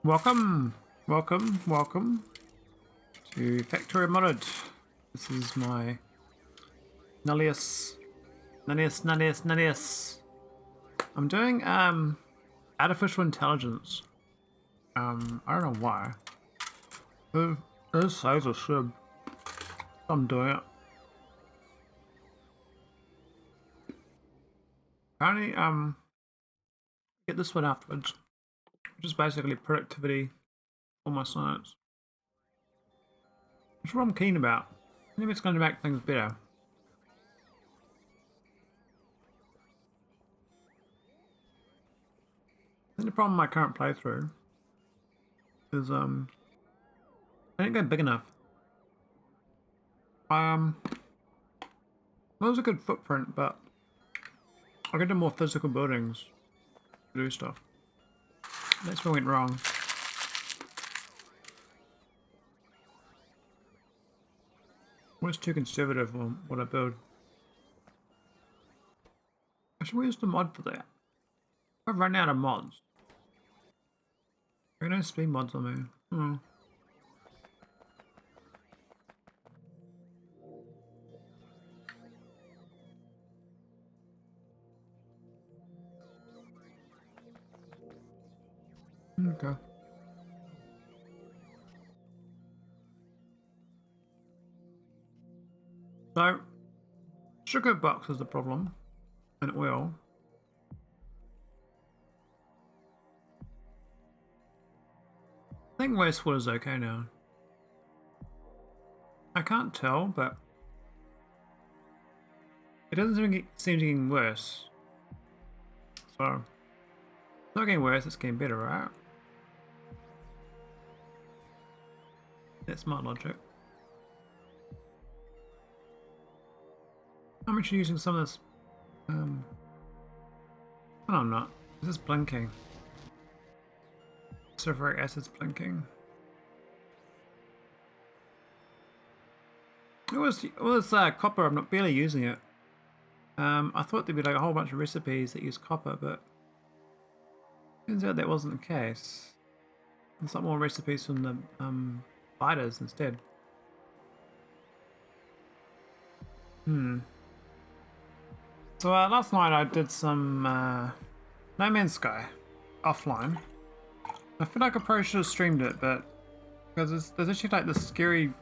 Welcome to Factorio Modded. This is my Nullius. I'm doing artificial intelligence. I don't know why. It says I should. I'm doing it. Apparently, get this one afterwards, which is basically productivity for my science. Which is what I'm keen about. I think it's going to make things better. I think the problem with my current playthrough is I didn't go big enough. Well, it was a good footprint, but I could do more physical buildings to do stuff. That's where I went wrong. I was too conservative on what I build. Actually, where's the mod for that? I've run out of mods. There are no speed mods on there. Oh. Okay. So, sugar box is the problem, and oil. I think wastewater is okay now. I can't tell, but it doesn't seem to be getting worse. So, it's not getting worse, it's getting better, right? That's my logic. I'm actually using some of this. Oh, I'm not. This is blinking. Sulfuric acid's blinking. It was copper. I'm not barely using it. I thought there'd be like a whole bunch of recipes that use copper, but turns out that wasn't the case. There's a lot more recipes from the fighters instead. So last night I did some No Man's Sky offline. I feel like I probably should have streamed it, but because there's actually like this scary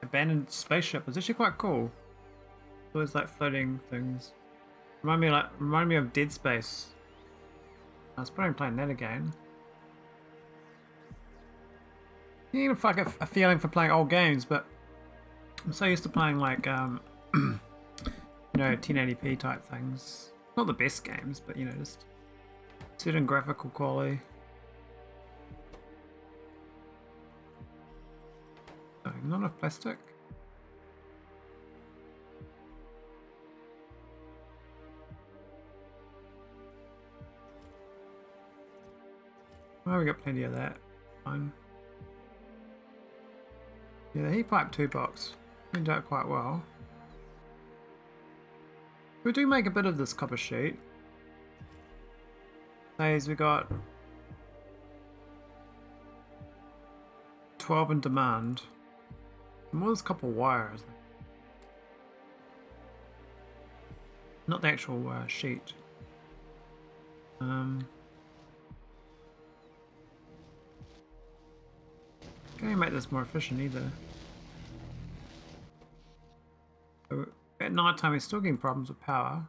abandoned spaceship. It's actually quite cool. Always like floating things. Remind me of Dead Space. I was probably playing that again. You need like a feeling for playing old games, but I'm so used to playing like you know, 1080p type things. Not the best games, but you know, just certain graphical quality. Oh, not enough plastic. Oh, we got plenty of that. Fine. Yeah, the heat pipe 2 box turned out quite well. We do make a bit of this copper sheet. Says we got 12 in demand. More this copper wire, isn't it? Not the actual sheet. Can you make this more efficient either? So at night time, we're still getting problems with power.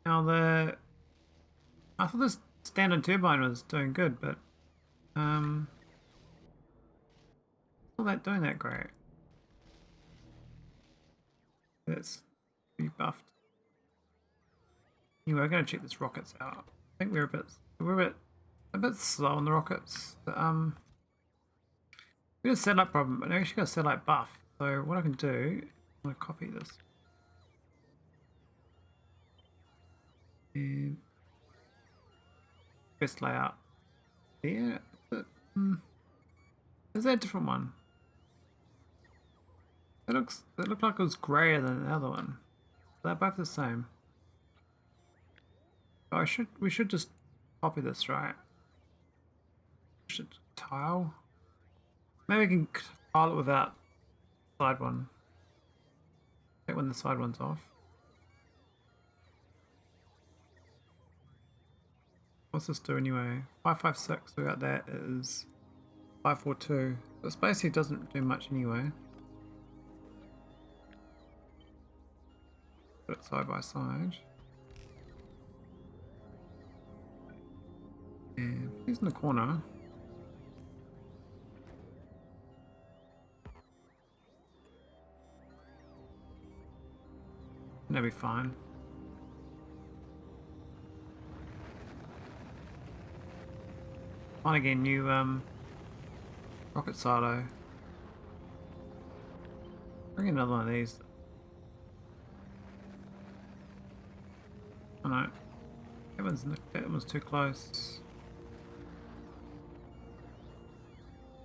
Now I thought this standard turbine was doing good, but not that doing that great. Let's be buffed. Anyway, we're going to check this rockets out. I think we're a bit slow on the rockets. But, we got a satellite problem, but I actually got a satellite buff. So what I can do, I'm going to copy this. And best layout. Yeah, is that a different one? It looked like it was grayer than the other one. They're both the same. Oh, we should just copy this, right? Should tile. Maybe we can tile it without side one. Take when the side one's off. What's this do anyway? 556, so we got that is 542. This basically doesn't do much anyway. Put it side by side. And he's in the corner. That'll be fine. Want to get a new rocket silo. Bring another one of these. Oh no, that one's too close.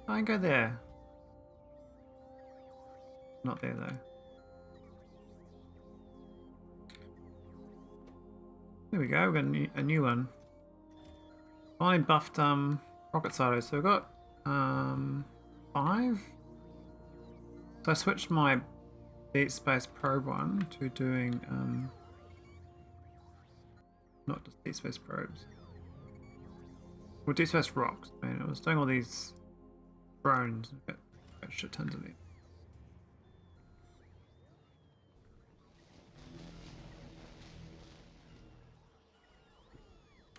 I can go there. Not there though. There we go. We got a new one. Finally buffed rocket silos. So we've got 5. So I switched my Deep Space Probe one to doing not just Deep Space Probes. Well, Deep Space Rocks. I mean, I was doing all these drones. Got shit tons of them.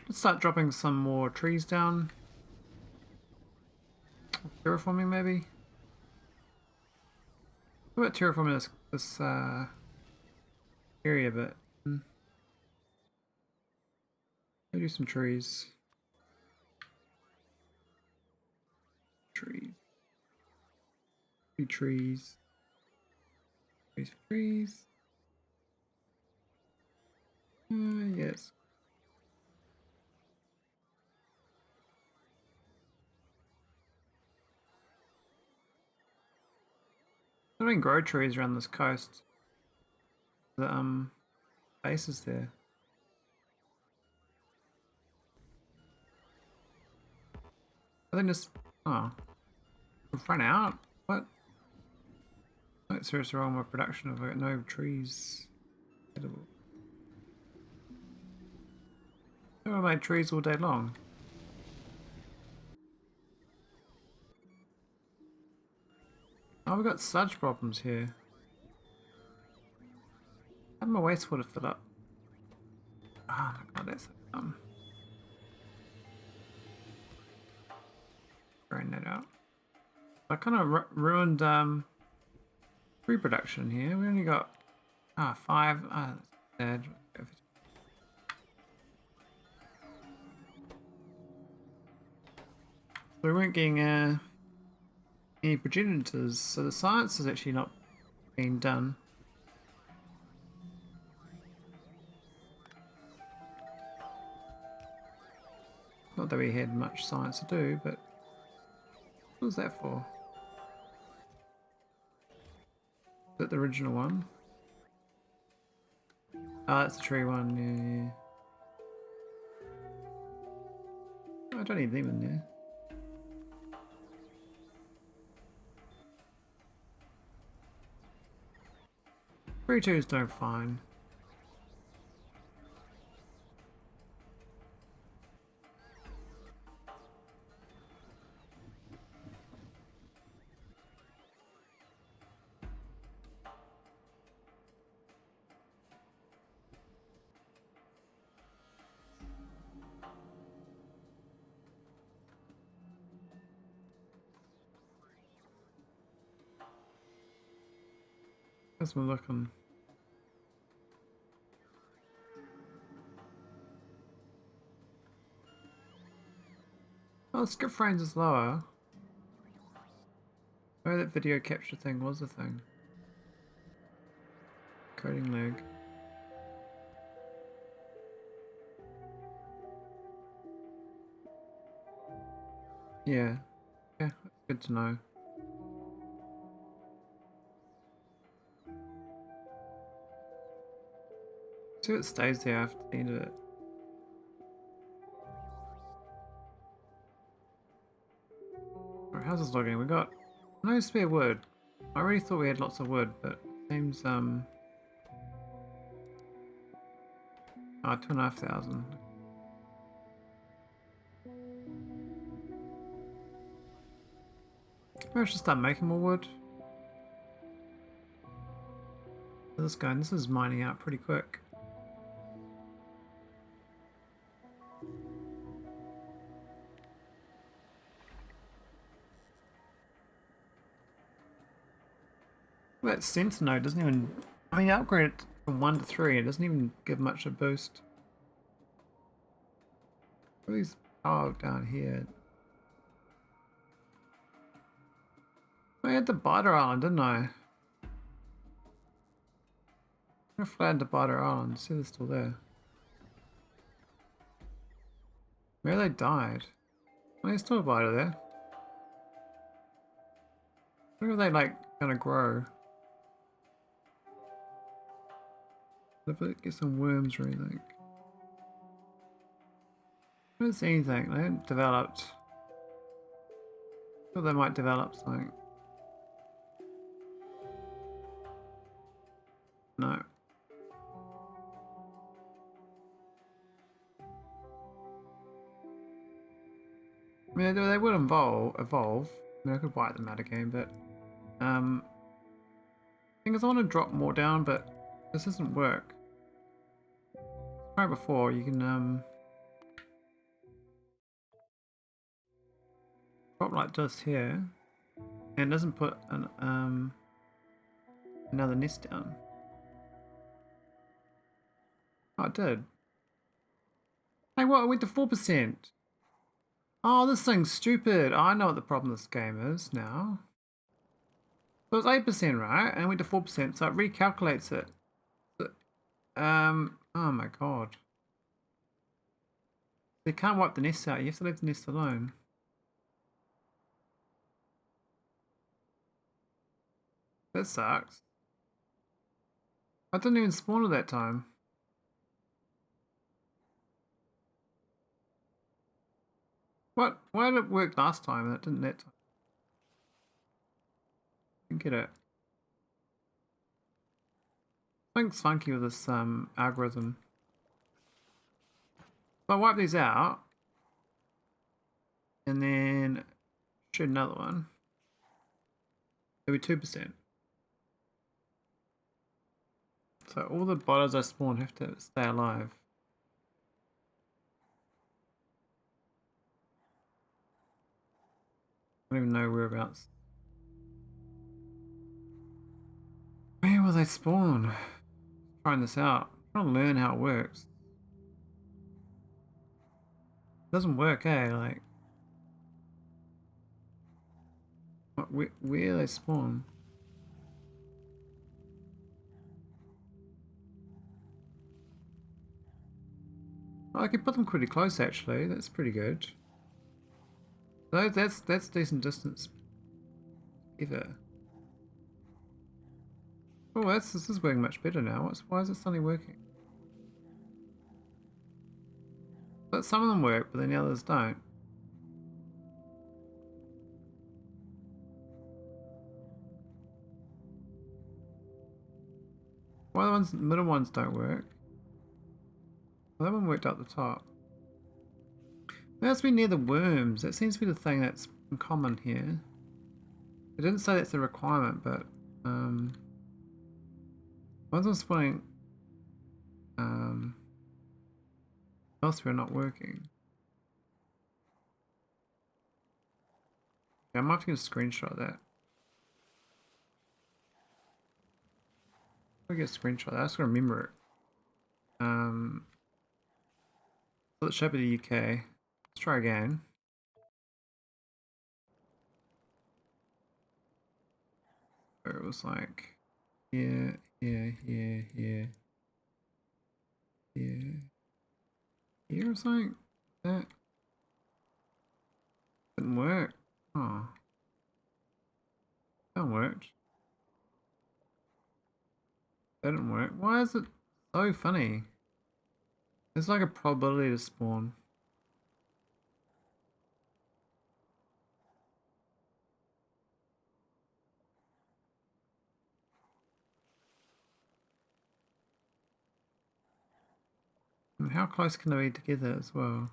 Let's start dropping some more trees down. Terraforming maybe. What about terraforming this area a bit? Maybe do some trees. Trees. Trees. Trees. Yes. I don't grow trees around this coast. The base is there. I think this. Oh, we've run out. What? Like seriously wrong with production. I've got no trees. Edible. I made trees all day long. Oh, we've got sludge problems here. How did my wastewater fill up? Oh my god, that's dumb. Drain that out. I kind of ruined reproduction here. We only got 5. That's sad. So we weren't getting any progenitors, so the science is actually not being done. Not that we had much science to do, but what was that for? Is that the original one? Oh, that's the tree one, yeah. I don't need them in there. 3-2 is doing fine. How's my looking? Oh, skip frames is lower. Oh, that video capture thing was a thing. Coding lag. Yeah. Yeah, that's good to know. See what stays there after the end of it. Alright, how's this looking? We got no spare wood. I really thought we had lots of wood, but it seems 2,500. Maybe I should start making more wood. This guy, this is mining out pretty quick. That sensor node doesn't even, I mean, upgrade it from 1 to 3, it doesn't even give much a boost. What are these power down here? I had the Biter Island, didn't I? I'm gonna fly into Biter Island, see if they're still there. Maybe they died. Oh, there's still a Biter there. I wonder if they like gonna grow. If they get some worms or anything. I don't see anything, they haven't developed. I thought they might develop something. No. I mean, they would evolve. I mean, I could wipe them out again, but thing is, I want to drop more down, but this doesn't work. Right before you can drop like this here, and it doesn't put an another nest down. Oh, it did. Hey, what? I went to 4%. Oh, this thing's stupid. Oh, I know what the problem with this game is now. So it's 8%, right? And I went to 4%, so it recalculates it. Oh my god. You can't wipe the nest out, you have to leave the nest alone. That sucks. I didn't even spawn at that time. What? Why did it work last time and it didn't that time? I didn't get it. Something's funky with this algorithm. So I wipe these out and then shoot another one. It'll be 2%. So all the bottles I spawn have to stay alive. I don't even know whereabouts. Where will they spawn? Trying this out. I'm trying to learn how it works. It doesn't work, eh? Like, where they spawn? Oh, I can put them pretty close actually. That's pretty good. That's decent distance. Ever. Oh, this is working much better now. Why is it suddenly working? But some of them work, but then the others don't. Why the middle ones don't work? Well, that one worked up the top. It has to be near the worms. That seems to be the thing that's common here. It didn't say that's a requirement, but ones I'm spawning elsewhere are not working. Yeah, I might have to get a screenshot of that. I'll get a screenshot of that. I just gotta remember it. So let's show up in the UK. Let's try again. Where it was like here, here, here, here, here, here or something. That didn't work. Oh, that worked. That didn't work. Why is it so funny? There's like a probability to spawn. And how close can they be together as well?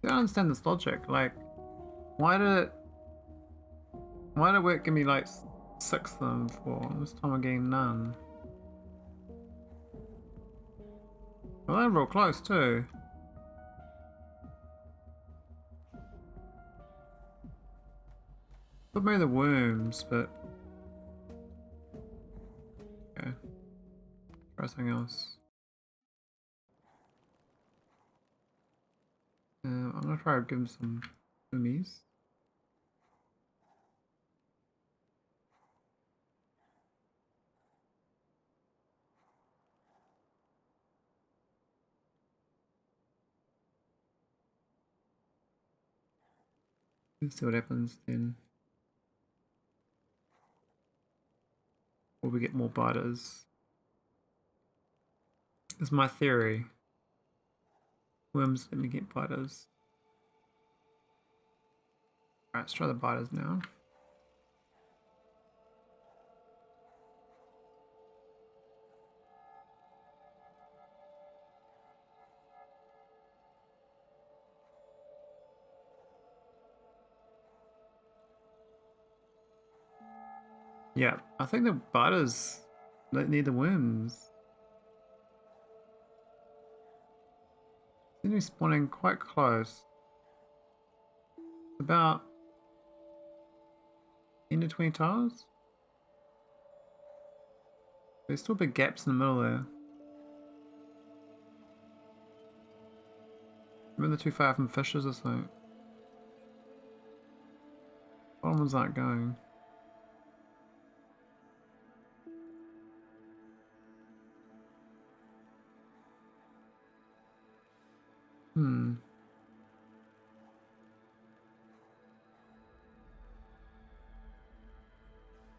I don't understand this logic. Like, why did it give me like 6 of them for? This time I'm getting none. Well, they're real close too. Could maybe the worms, but okay. Try something else. I'm gonna try to give him some wormies. Let's see what happens then. Or we get more biters. This is my theory. Worms let me get biters. Alright, let's try the biters now. Yeah, I think the biters need the worms. Seem to be spawning quite close. About 10 to 20 tiles. There's still big gaps in the middle there. Maybe they're too far from fishes or something. Bottom ones aren't going.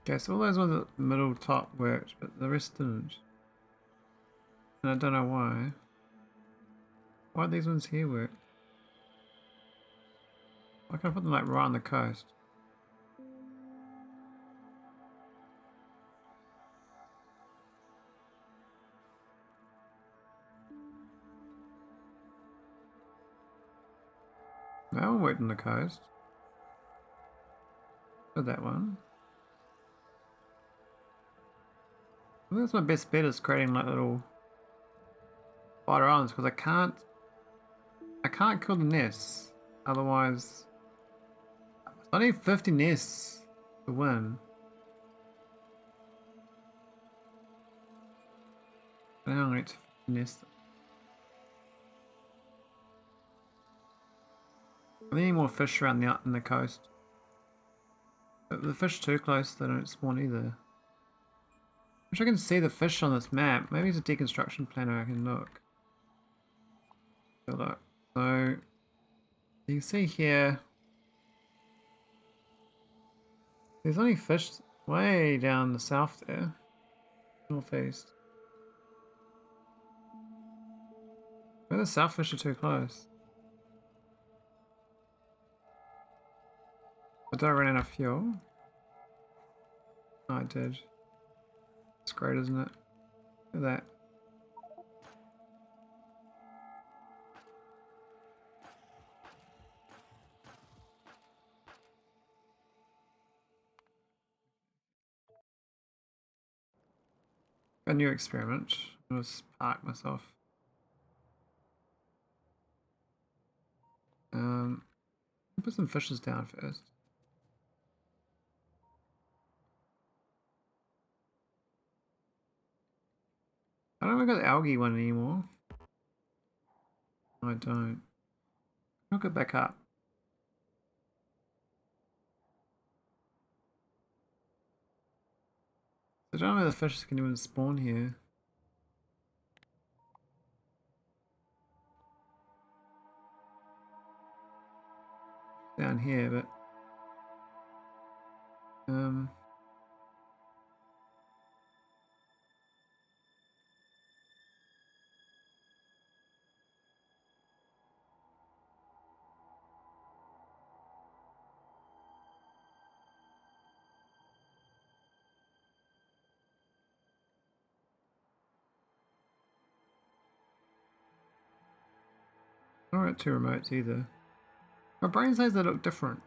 Okay, so all those ones at the middle top worked, but the rest didn't. And I don't know why. Why do these ones here work? Why can't I put them like right on the coast? That one worked on the coast. Did that one. I think that's my best bet, is creating like little spider islands, because I can't kill the nests. Otherwise, I need 50 nests to win. I don't need 50 nests. I need more fish around the coast. But the fish too close, they don't spawn either. Wish I can see the fish on this map. Maybe it's a deconstruction planner I can look. Look. So you can see here, there's only fish way down the south there. Northeast. Maybe the south fish are too close. But did I run out of fuel? Oh, I did. It's great, isn't it? Look at that. A new experiment. I'm gonna park myself. Put some fishes down first. I don't think I got the algae one anymore. No, I don't. I'll go back up. I don't know where the fishes can even spawn here. Down here, but I don't got two remotes either. My brain says they look different.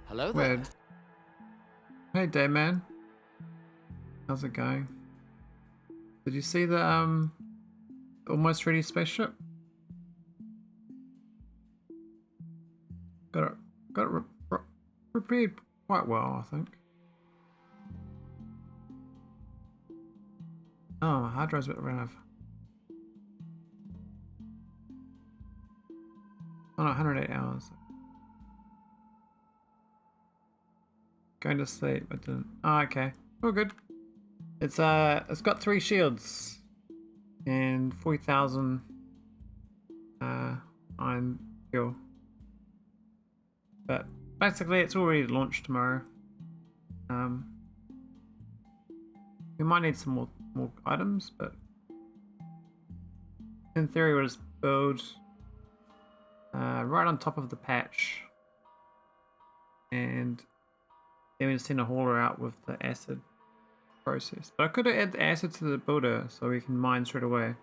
Hello there. Weird. Hey, Dayman. How's it going? Did you see the almost ready spaceship? Got it repaired quite well, I think. Oh, my hard drive's a bit ran out. Oh no, 108 hours. Going to sleep, but didn't. Oh, okay. All good. It's got 3 shields and 40,000 iron fuel. But basically, it's all ready to launch tomorrow. We might need some more items, but in theory, we'll just build right on top of the patch, and then we just send a hauler out with the acid process. But I could add the acid to the builder so we can mine straight away.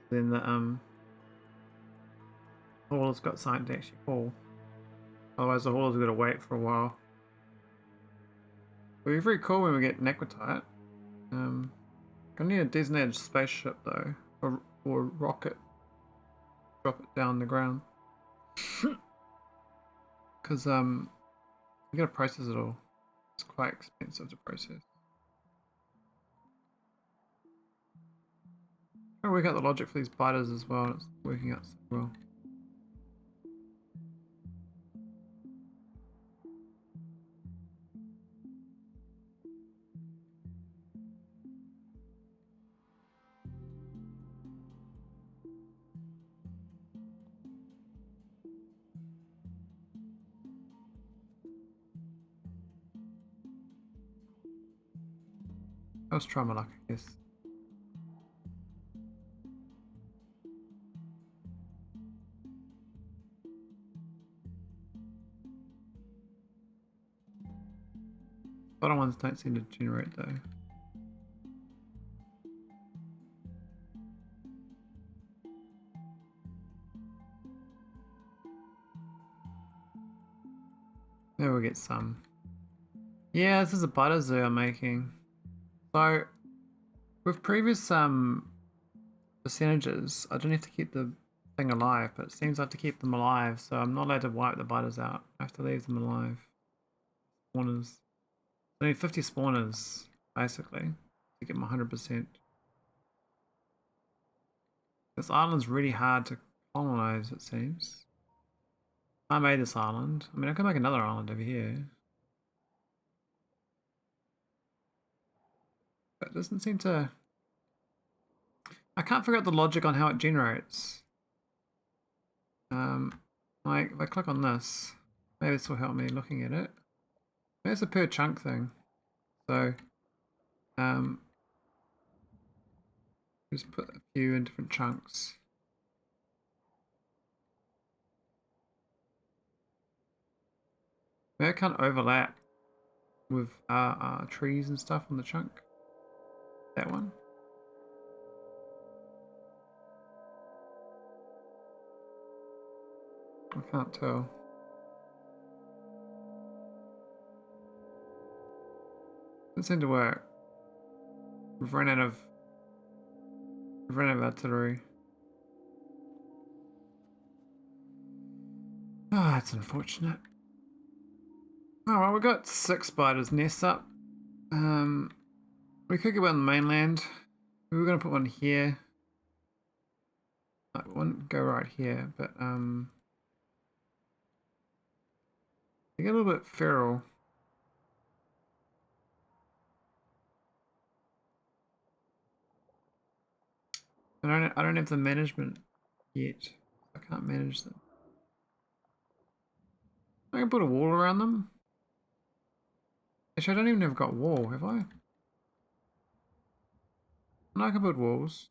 Then the hauler's got something to actually haul. Otherwise, the hauler's got to wait for a while. It'll be very cool when we get Nequitite. Gonna need a designated spaceship though, or rocket. Drop it down the ground. Because you gotta process it all. It's quite expensive to process. I work out the logic for these biters as well, and it's working out so well. Let's try my luck, I guess. Bottom ones don't seem to generate though. Maybe we'll get some. Yeah, this is a butter zoo I'm making. So, with previous percentages, I don't have to keep the thing alive, but it seems I have to keep them alive, so I'm not allowed to wipe the butters out. I have to leave them alive. Spawners. I need 50 spawners, basically, to get my 100%. This island's really hard to colonize, it seems. I made this island. I mean, I could make another island over here. But it doesn't seem to... I can't figure out the logic on how it generates. Like, if I click on this, maybe this will help me looking at it. Maybe it's a per chunk thing. So, just put a few in different chunks. Maybe I can't overlap with trees and stuff on the chunk. That one. I can't tell. Doesn't seem to work. We've run out of artillery. Ah, it's unfortunate. Oh well, we got 6 spiders nests up. We could get one on the mainland. We were gonna put one here. I wouldn't go right here, but they get a little bit feral. I don't have the management yet. I can't manage them. I can put a wall around them. Actually, I don't even have got wall, have I? No, I can put walls.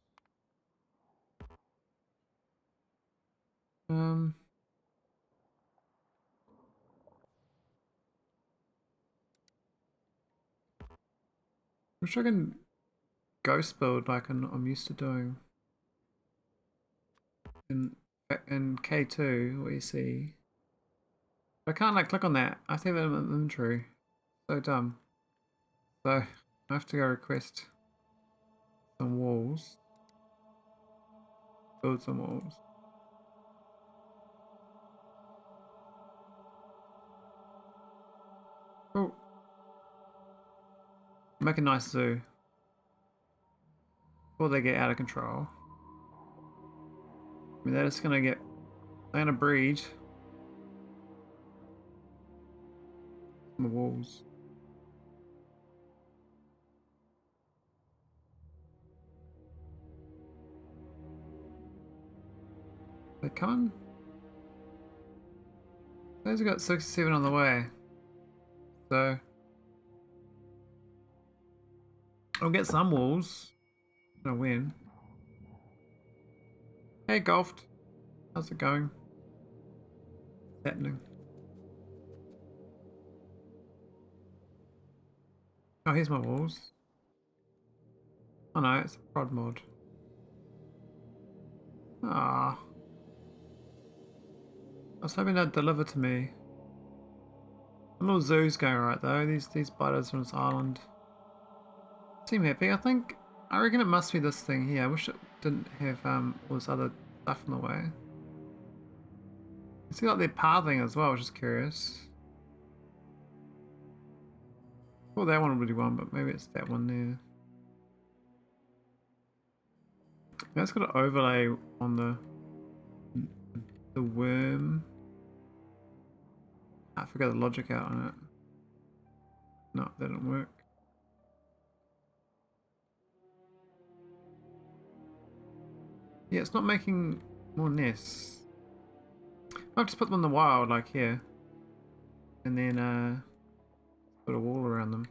Wish I can ghost build like I'm used to doing in in K2, what you see. I can't like click on that. I have to have it in inventory. So dumb. So I have to go request some walls. Build some walls. Oh. Make a nice zoo. Before they get out of control. I mean, they're just gonna get... They're gonna breed. The walls. They coming? Those have got 67 on the way. So... I'll get some walls. Gonna win. Hey, Golfed. How's it going? What's happening? Oh, here's my walls. Oh no, it's a prod mod. Ah. I was hoping they'd deliver to me. The little zoo's going right though. These biters on this island seem happy. I reckon it must be this thing here. I wish it didn't have all this other stuff in the way. You see like they're pathing as well, which is curious. Well, that one would be one, but maybe it's that one there. That's got an overlay on the worm. I forgot the logic out on it. No, that didn't work. Yeah, it's not making more nests. I'll just put them in the wild, like here. And then put a wall around them.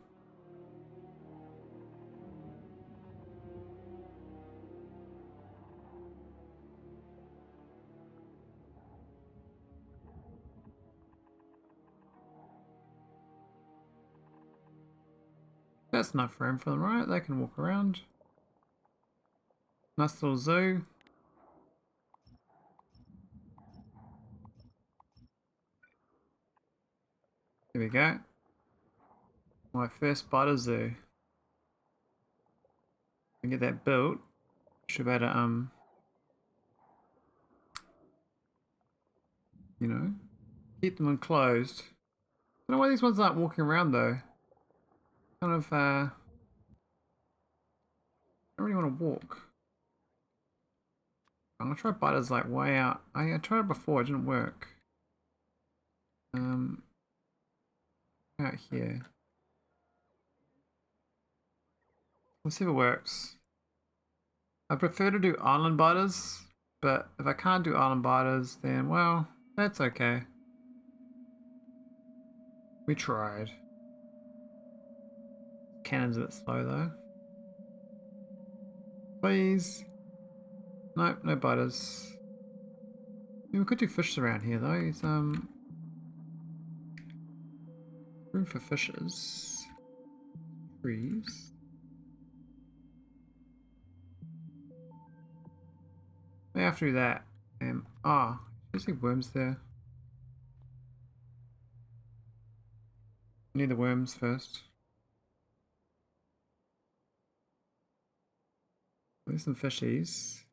That's enough room for them, right? They can walk around. Nice little zoo. Here we go. My first spider zoo. I get that built. Should be able to, you know, keep them enclosed. I don't know why these ones aren't walking around though. Kind of, I don't really want to walk. I'm gonna try biters like way out. I tried it before, it didn't work. Out here. We'll see if it works. I prefer to do island biters, but if I can't do island biters, then well, that's okay. We tried. Cannon's a bit slow though. Please. Nope, no biters. We could do fish around here though. It's room for fishes. Trees. May have to do that. There's see worms there. I need the worms first. There's some fishies.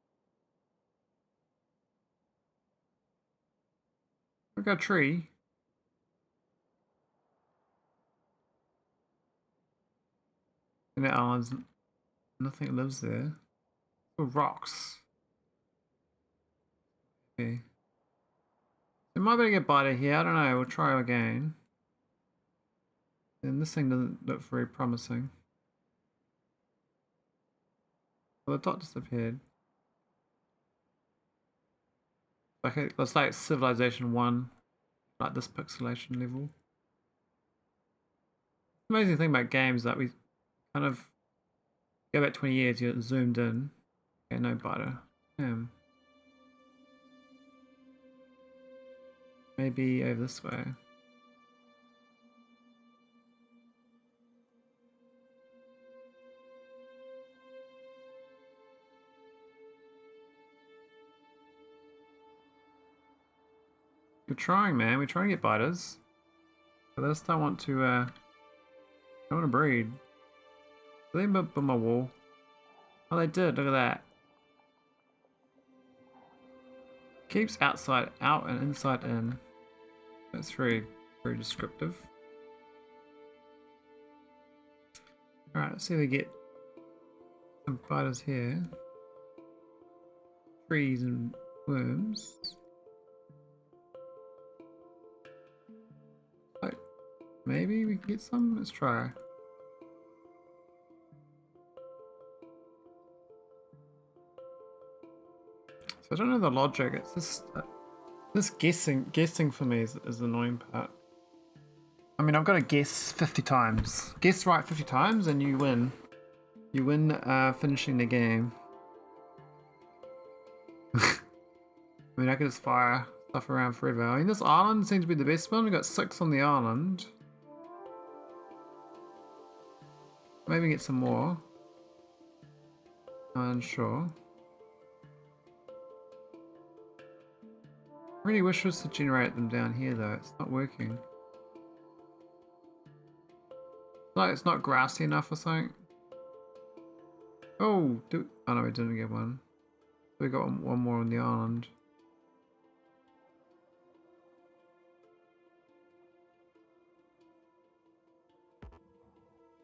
I've got a tree. In the islands, nothing lives there. Oh, rocks. Okay. So might be able to get biter here. I don't know. We'll try again. And this thing doesn't look very promising. Well, the dot disappeared. Okay, let's like Civilization 1, like this pixelation level. The amazing thing about games is that we kind of go back 20 years, you get zoomed in. Okay, no biter. Maybe over this way. We're trying, man. We're trying to get biters. But they just don't want to, don't want to breed. Did they build my wall? Oh, they did. Look at that. Keeps outside out and inside in. That's very descriptive. Alright, let's see if we get some biters here. Trees and worms. Oh, maybe we can get some? Let's try. So I don't know the logic. It's just this guessing for me is the annoying part. I mean, I've got to guess 50 times. Guess right 50 times and you win. You win finishing the game. I mean, I could just fire stuff around forever. I mean, this island seems to be the best one. We've got 6 on the island. Maybe get some more. I'm unsure. I really wish was to generate them down here though. It's not working. Like it's not grassy enough or something. Oh, oh no, we didn't get one. We got one more on the island.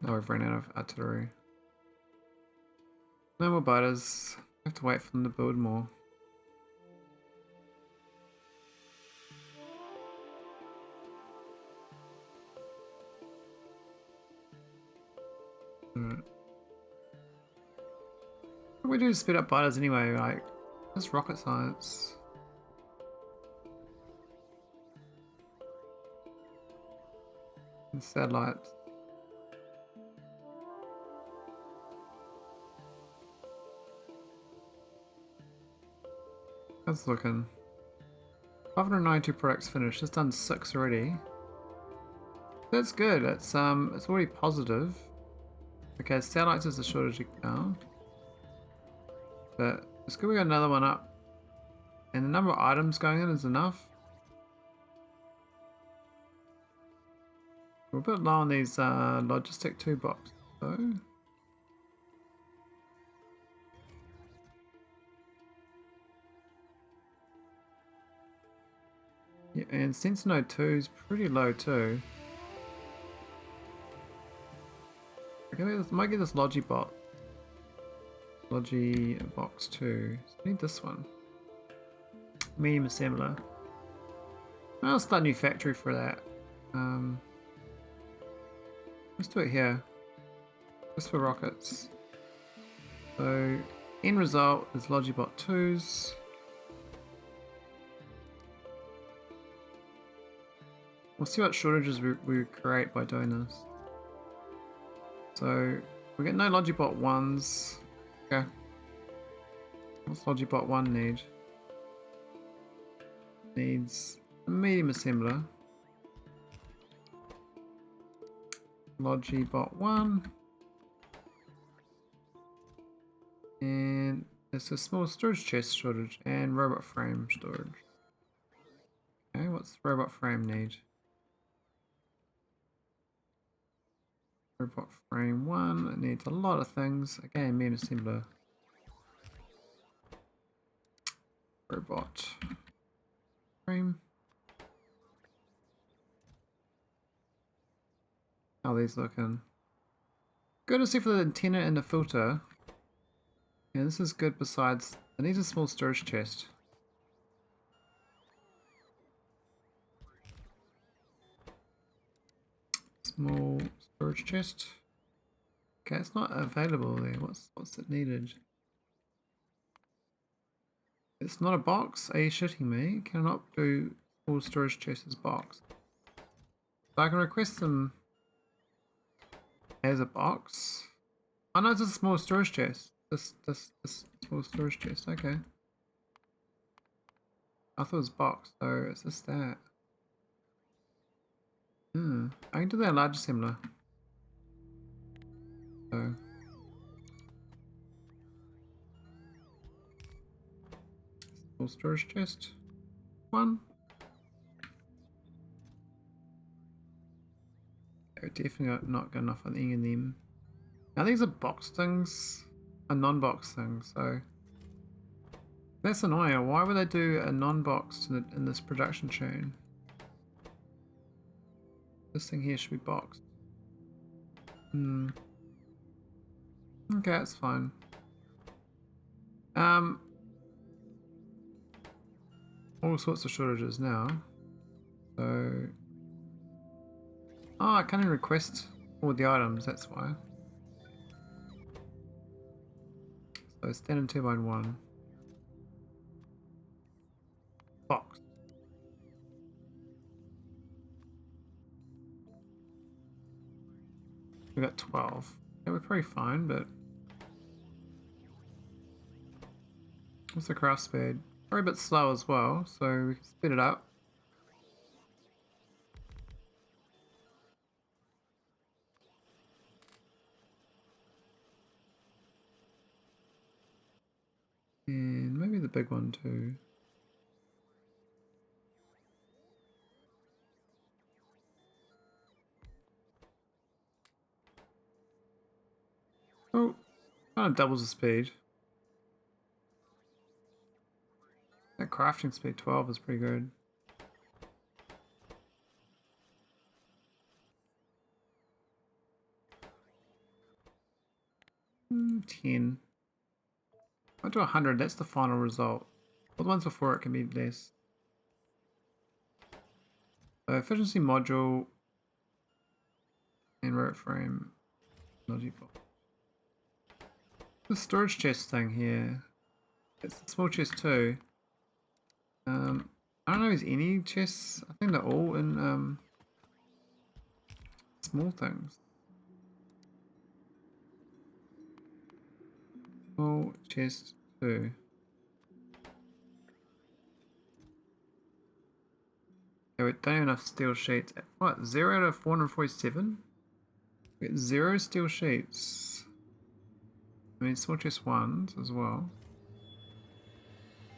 Oh, we've run out of artillery. No more biters. I have to wait for them to build more. We do speed up biters anyway, like, that's rocket science. And satellites. How's it looking? 592 products finished, it's done 6 already. That's good, it's already positive. Okay, satellites is a shortage now. But it's good we got another one up. And the number of items going in is enough. We're a bit low on these logistic 2 boxes though. Yeah, and Sentinel 2 is pretty low too. Okay, might get this Logibot. Logi box 2. So I need this one. Medium assembler. I'll start a new factory for that. Let's do it here. Just for rockets. So end result is Logibot 2s. We'll see what shortages we create by doing this. So we get no Logibot 1s. Okay. What's Logibot 1 need? Needs a medium assembler. Logibot 1. And there's a small storage chest shortage and robot frame storage. Okay, what's robot frame need? Robot frame 1, it needs a lot of things. Again, medium assembler. Robot frame. How are these looking? Good to see for the antenna and the filter. Yeah, this is good besides, it needs a small storage chest. Small storage chest. Okay, it's not available there. What's it needed? It's not a box. Are you shitting me? Cannot do full storage chest as box. So I can request them as a box. Oh no, it's a small storage chest. This small storage chest. Okay. I thought it was box, so it's just that. I can do that large assembler. So. Small storage chest. 1. They're definitely not good enough on any of them. Now these are box things, a non-box thing, so that's annoying. Why would they do a non-box in this production chain? This thing here should be boxed. Okay, that's fine. All sorts of shortages now. So, oh, I can't even request all the items. That's why. So standard turbine 1. Box. We got 12. Yeah, we're pretty fine, but what's the craft speed? Probably a bit slow as well, so we can speed it up. And maybe the big one too. Oh, kind of doubles the speed. That crafting speed 12 is pretty good. Hmm, 10. I'll do 100, that's the final result. All the ones before it can be less. So efficiency module and rope frame. Logical. The storage chest thing here. It's the small chest too. I don't know if there's any chests. I think they're all in small things. Small chest 2. Okay, we don't have enough steel sheets. What? 0 out of 447? We get 0 steel sheets. I mean, small chest 1s as well.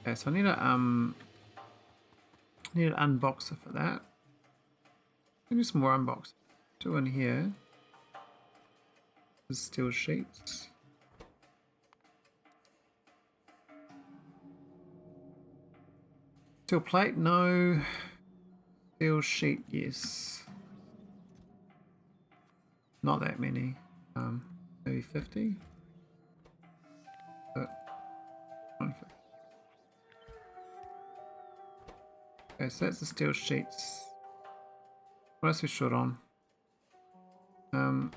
Okay, so I need an unboxer for that. Maybe some more unboxers. 2 in here. There's steel sheets. Steel plate, no. Steel sheet, yes. Not that many. Maybe 50. But 150. Okay, so that's the steel sheets. What else are we short on? And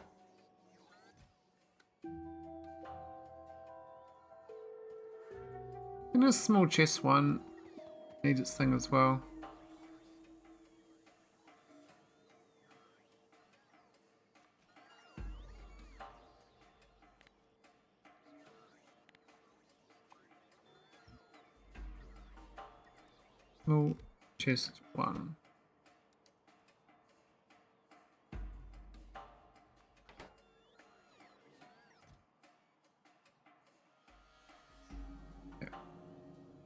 this small chest 1 needs its thing as well. Small chest 1.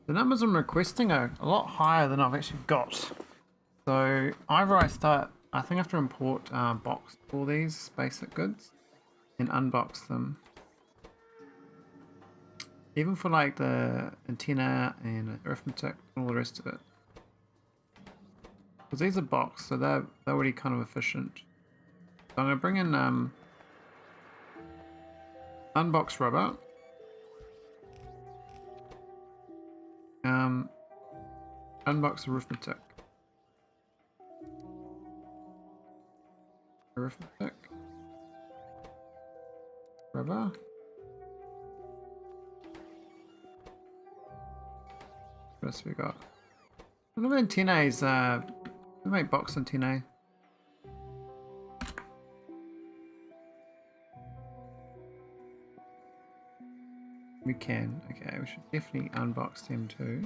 The numbers I'm requesting are a lot higher than I've actually got. So either I think I have to import box all these basic goods and unbox them. Even for like the antenna and arithmetic and all the rest of it. Because these are boxed, so they're already kind of efficient. So I'm going to bring in unbox rubber. Unbox arithmetic. Arithmetic. Rubber. What else we got? What about antennas? We make box antennae. We can. Okay, we should definitely unbox them too.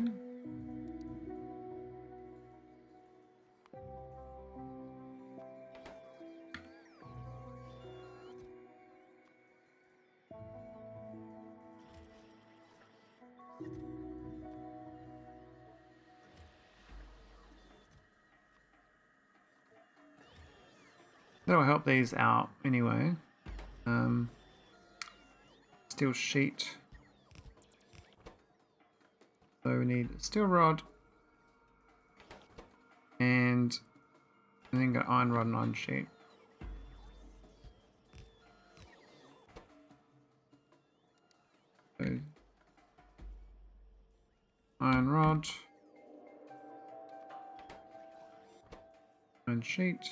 That'll help these out anyway. Steel sheet. So we need steel rod and then got iron rod and iron sheet. So iron rod, iron sheet.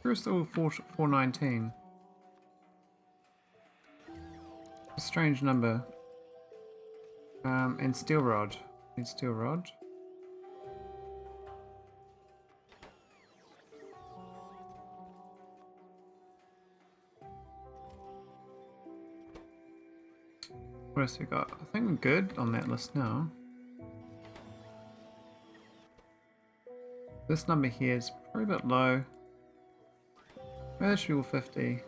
Where's all 419? A strange number. And steel rod. Need steel rod. What else we got? I think we're good on that list now. This number here is probably a bit low. Maybe that should be all 50.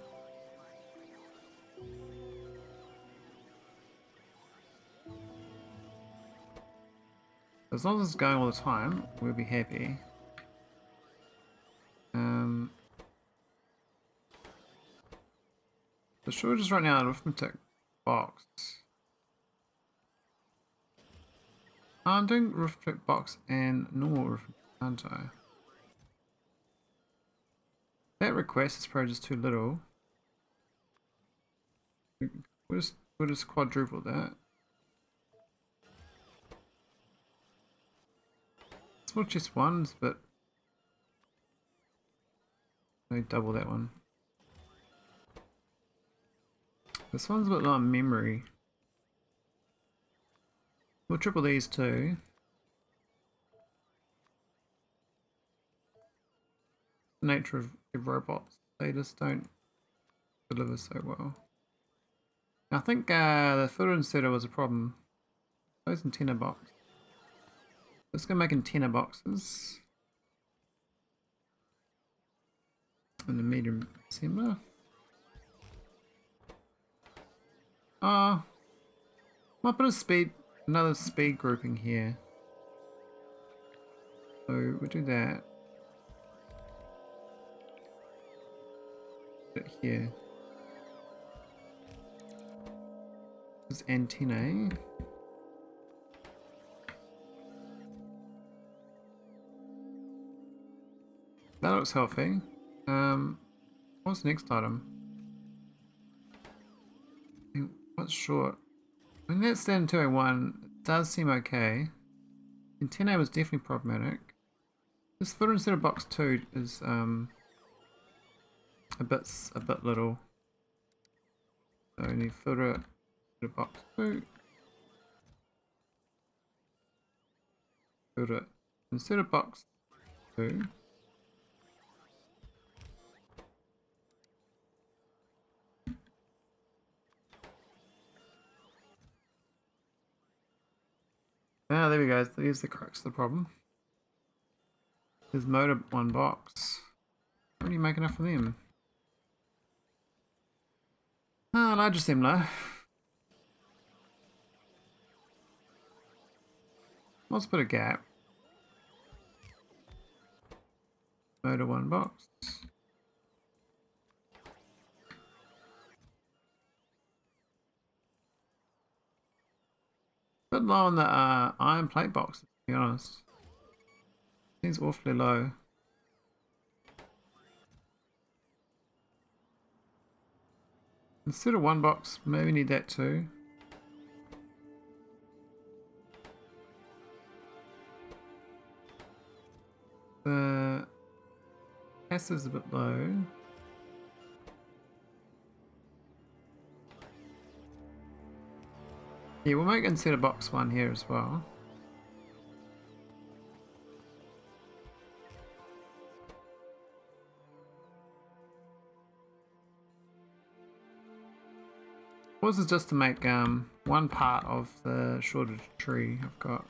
As long as it's going all the time, we'll be happy. The shortage is right now arithmetic box. I'm doing arithmetic box and normal arithmetic, aren't I? That request is probably just too little. We'll just quadruple that. It's not just ones, but maybe double that one. This one's a bit low on memory. We'll triple these too. The nature of robots, they just don't deliver so well. I think the filter inserter was a problem. Those antenna box. Let's go make antenna boxes. And a medium assembler. Might put another speed grouping here. So we'll do that. Put it here. This is antennae. That looks healthy. What's the next item? What's short? I mean, that's down 201. It does seem okay. Antennae was definitely problematic. This footer instead of box 2 is a bit little. So we need footer instead of box 2. Footer instead of box 2. Ah, there we go. There's the crux of the problem. There's motor one box. What are you making enough for them? Ah, large assembler. Let's put a gap. Motor one box. Bit low on the iron plate boxes, to be honest. Seems awfully low. Instead of one box, maybe need that too. The gas is a bit low. Yeah, we'll make instead of box 1 here as well. This is just to make one part of the shortage tree I've got.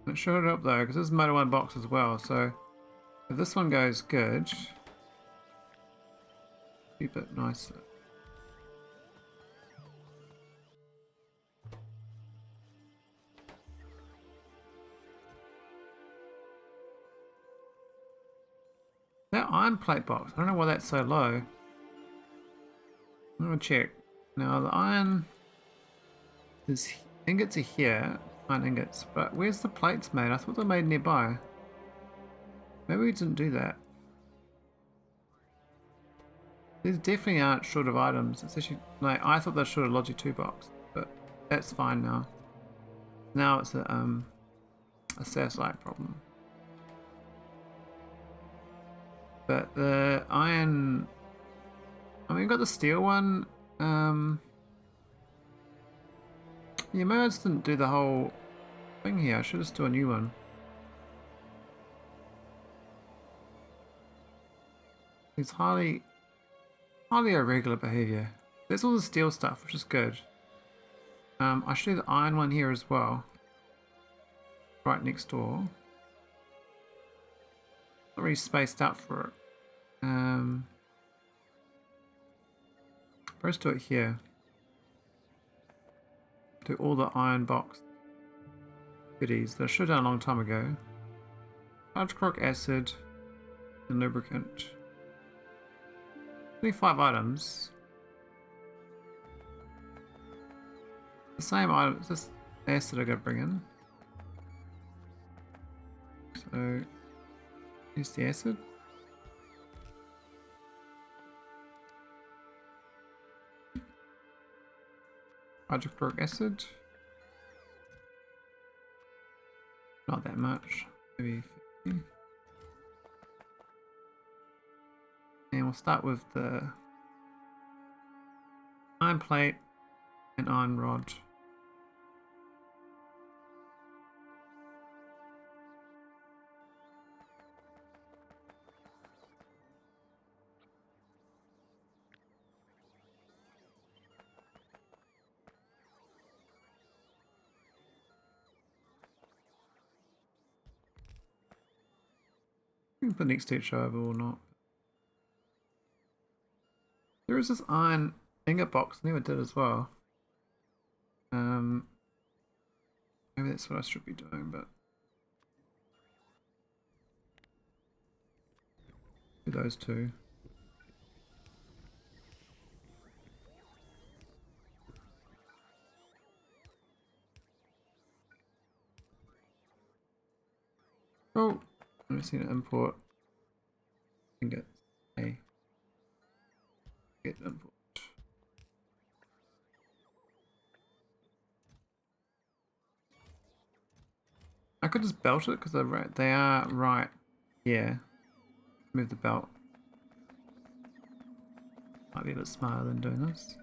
It should help though, because this is motor 1 box as well, so if this one goes good, be a bit nicer. That iron plate box, I don't know why that's so low. I'm gonna check. Now the iron is ingots are here, iron ingots, but where's the plates made? I thought they were made nearby. Maybe we didn't do that. These definitely aren't short of items. It's actually like I thought they're short of Logi 2 box, but that's fine now. Now it's a satellite problem. But the iron, I mean, we've got the steel one. Yeah, maybe I just didn't do the whole thing here. I should just do a new one. It's highly irregular behavior. There's all the steel stuff, which is good. I should do the iron one here as well. Right next door. Not really spaced out for it. Let's do it here. Do all the iron box goodies that I should have done a long time ago. Hydrochloric acid and lubricant. 25 items. The same item, it's just acid I gotta bring in. So, here's the acid. Hydrochloric acid. Not that much, maybe 50. And we'll start with the iron plate and iron rod. We can put next to each other or not. There is this iron ingot box, I never did as well. Maybe that's what I should be doing, but do those two. Oh, I just need to import ingots. A. Get import. I could just belt it because they are right here. Move the belt. Might be a bit smarter than doing this.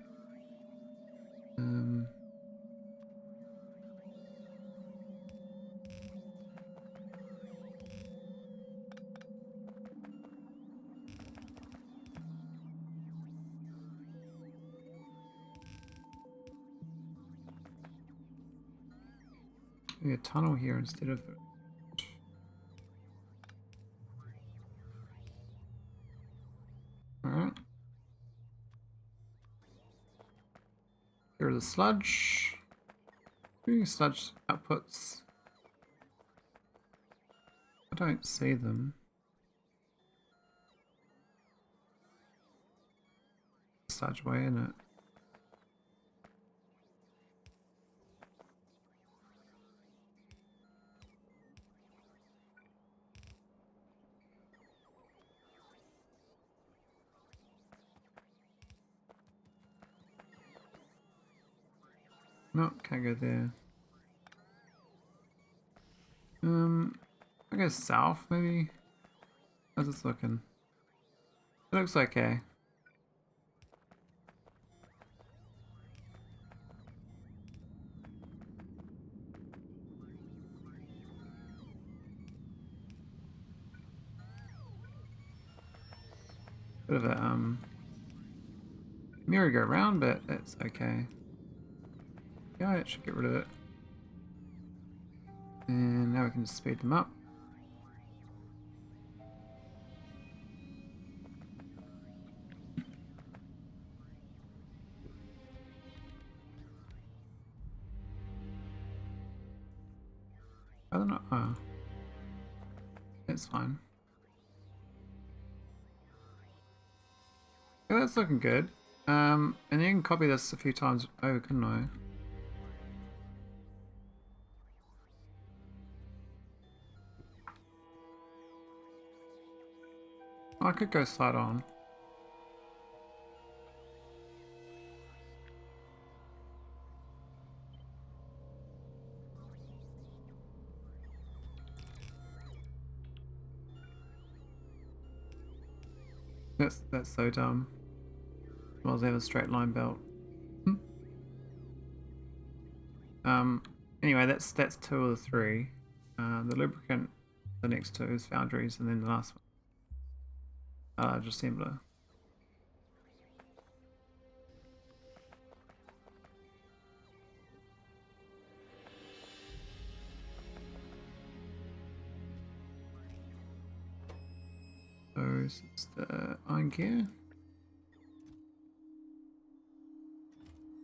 Maybe a tunnel here instead of. Alright. Here are the sludge. Sludge outputs. I don't see them. Sludge way in it. No, can't go there. I go south maybe? How's this looking? It looks okay. Bit of a merry-go-round, but it's okay. Yeah, it should get rid of it. And now we can just speed them up. I don't know. Oh, that's fine. Yeah, that's looking good. And you can copy this a few times over, couldn't I? I could go side on. That's so dumb. Might as well have a straight line belt. Hmm. Anyway, that's two of the three. The lubricant, the next two is foundries, and then the last one, just assembler. So this is the iron gear.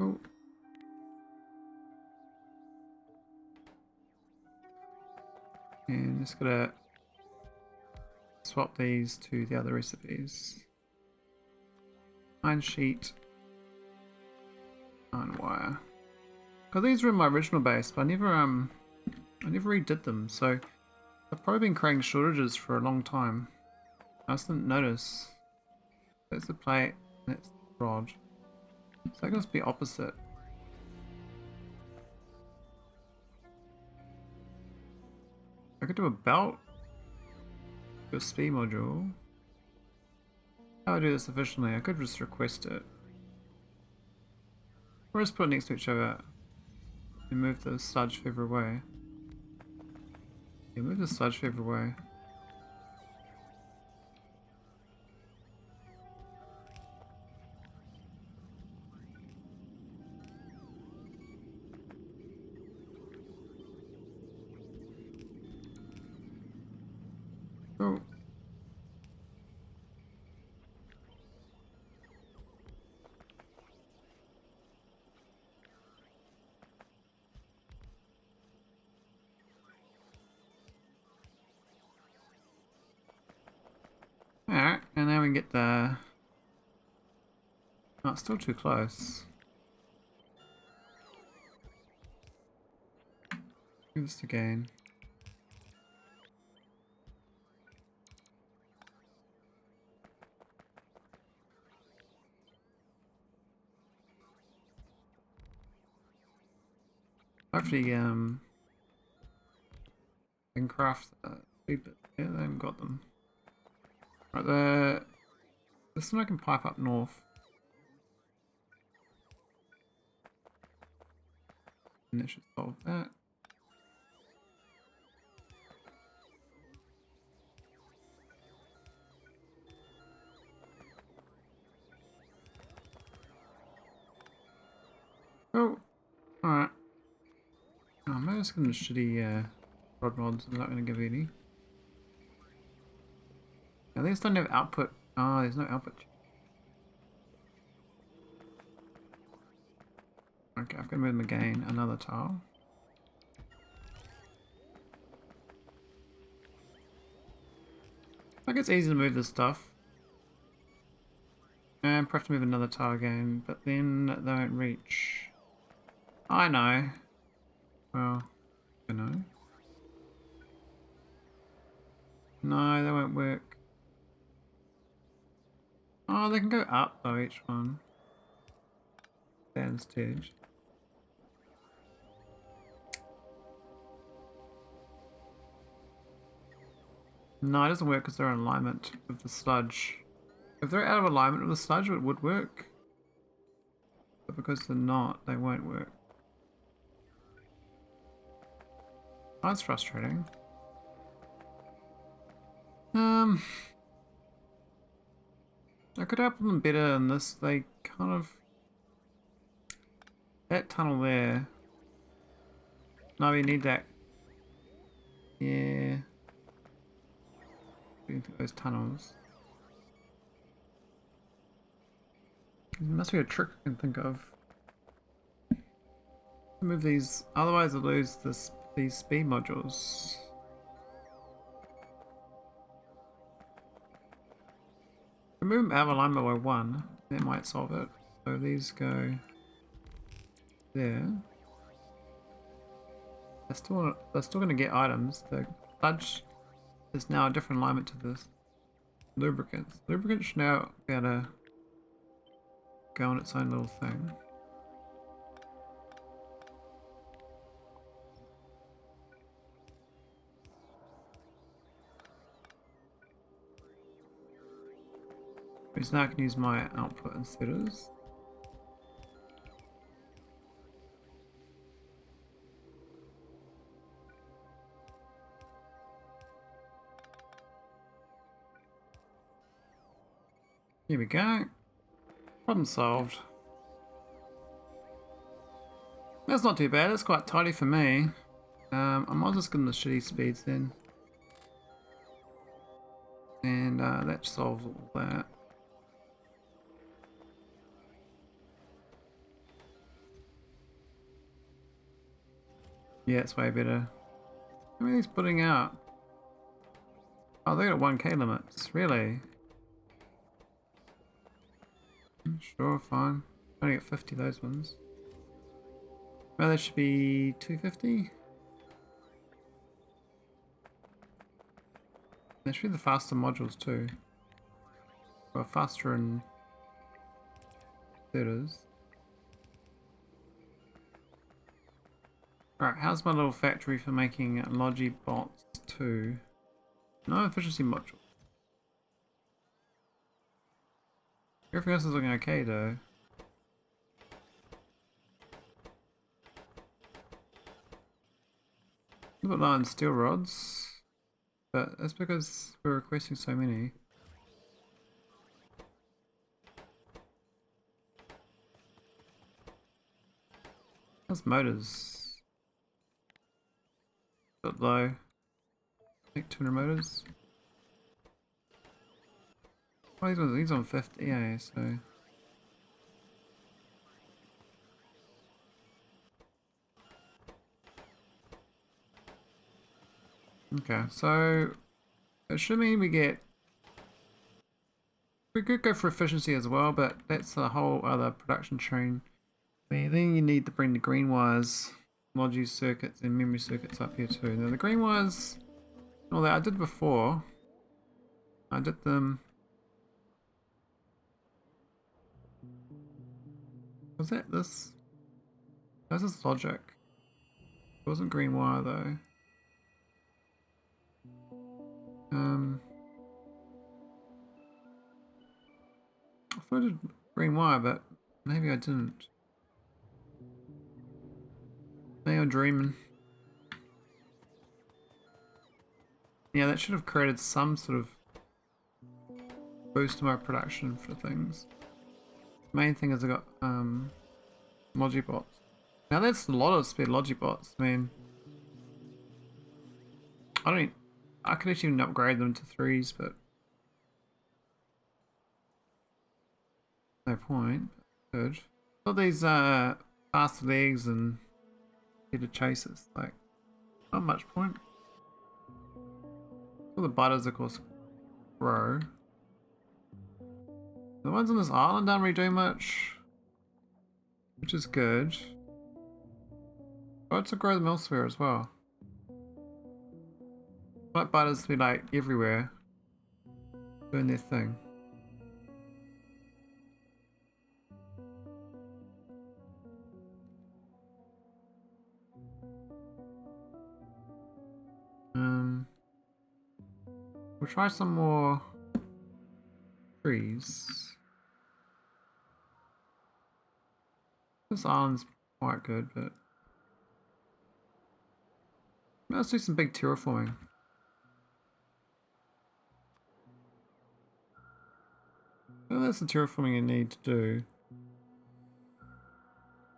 Cool. And just gotta swap these to the other recipes. Iron sheet, iron wire. Cause these were in my original base, but I never redid them. So I've probably been creating shortages for a long time. I just didn't notice. That's the plate, that's the rod. So that must be opposite. I could do a belt, do a speed module. How do I do this efficiently? I could just request it. Or just put it next to each other and move the sludge feather away. Yeah, move the sludge feather away. Oh. Alright, and now we can get the... Oh, it's still too close. Do this again. Hopefully, can craft speed bit. Yeah, they haven't got them. Right, this one I can pipe up north. And that should solve that. Oh, alright. Oh, I'm just gonna shitty rod mods. I'm not gonna give any. Now these don't have output. Oh, there's no output. Okay, I've got to move them again. Another tile. Like it's easy to move this stuff. And perhaps move another tile again, but then they won't reach. I know. Well, I know. No, they won't work. Oh, they can go up though, each one. Stand stage. No, it doesn't work because they're in alignment with the sludge. If they're out of alignment with the sludge, it would work. But because they're not, they won't work. Oh, that's frustrating. I could help them better in this. They kind of... That tunnel there. No, we need that. Yeah. Into those tunnels. There must be a trick I can think of. Move these, otherwise I lose these speed modules. I move them out of alignment by one. That might solve it. So these go there. They're still going to get items. The sludge is now a different alignment to this. Lubricants. Lubricants should now be able to go on its own little thing. So now I can use my output and setters. Here we go. Problem solved. That's not too bad. It's quite tidy for me. I might just give them the shitty speeds then. And that solves all that. Yeah, it's way better. How many are these putting out? Oh, they got 1k limits. Really? Sure, fine. Only got 50 those ones. Well, that should be 250. They should be the faster modules too. Well, faster in setters. Alright, how's my little factory for making Logibots 2? No efficiency module. Everything else is looking okay though. A little bit low on steel rods, but that's because we're requesting so many. How's motors? A bit low. I think 200 motors. Oh, these on 50, yeah, so. Okay, so it should mean we get. We could go for efficiency as well, but that's a whole other production train. Then you need to bring the green wires, logic circuits, and memory circuits up here too. Now the green wires, all that I did before. I did them. Was that this? This is logic. It wasn't green wire though. I thought I did green wire, but maybe I didn't. Maybe I'm dreaming. Yeah, that should have created some sort of boost to my production for things. Main thing is I got Logibots. Now that's a lot of spare Logibots. I mean, I could actually even upgrade them to 3s, but no point. Good. Got these faster legs and better chasers. Like, not much point. All the butters, of course, grow. The ones on this island don't really do much, which is good. But to grow them elsewhere as well. I like butters to be like everywhere, doing their thing. We'll try some more trees. This island's quite good, but let's do some big terraforming. Well, that's the terraforming you need to do.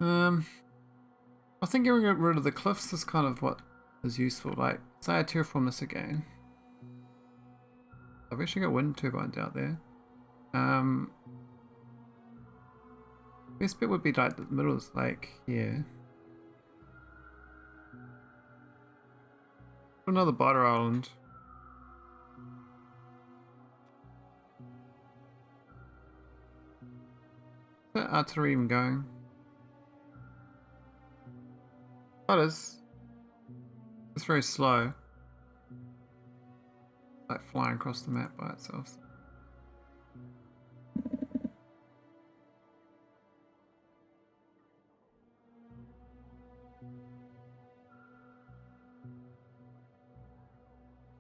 I think getting rid of the cliffs is kind of what is useful. Like, say I terraform this again. I've actually got wind turbines out there. Best bit would be like the middle is like here. Another butter island. That artillery even going? That is. It's very slow. Like flying across the map by itself.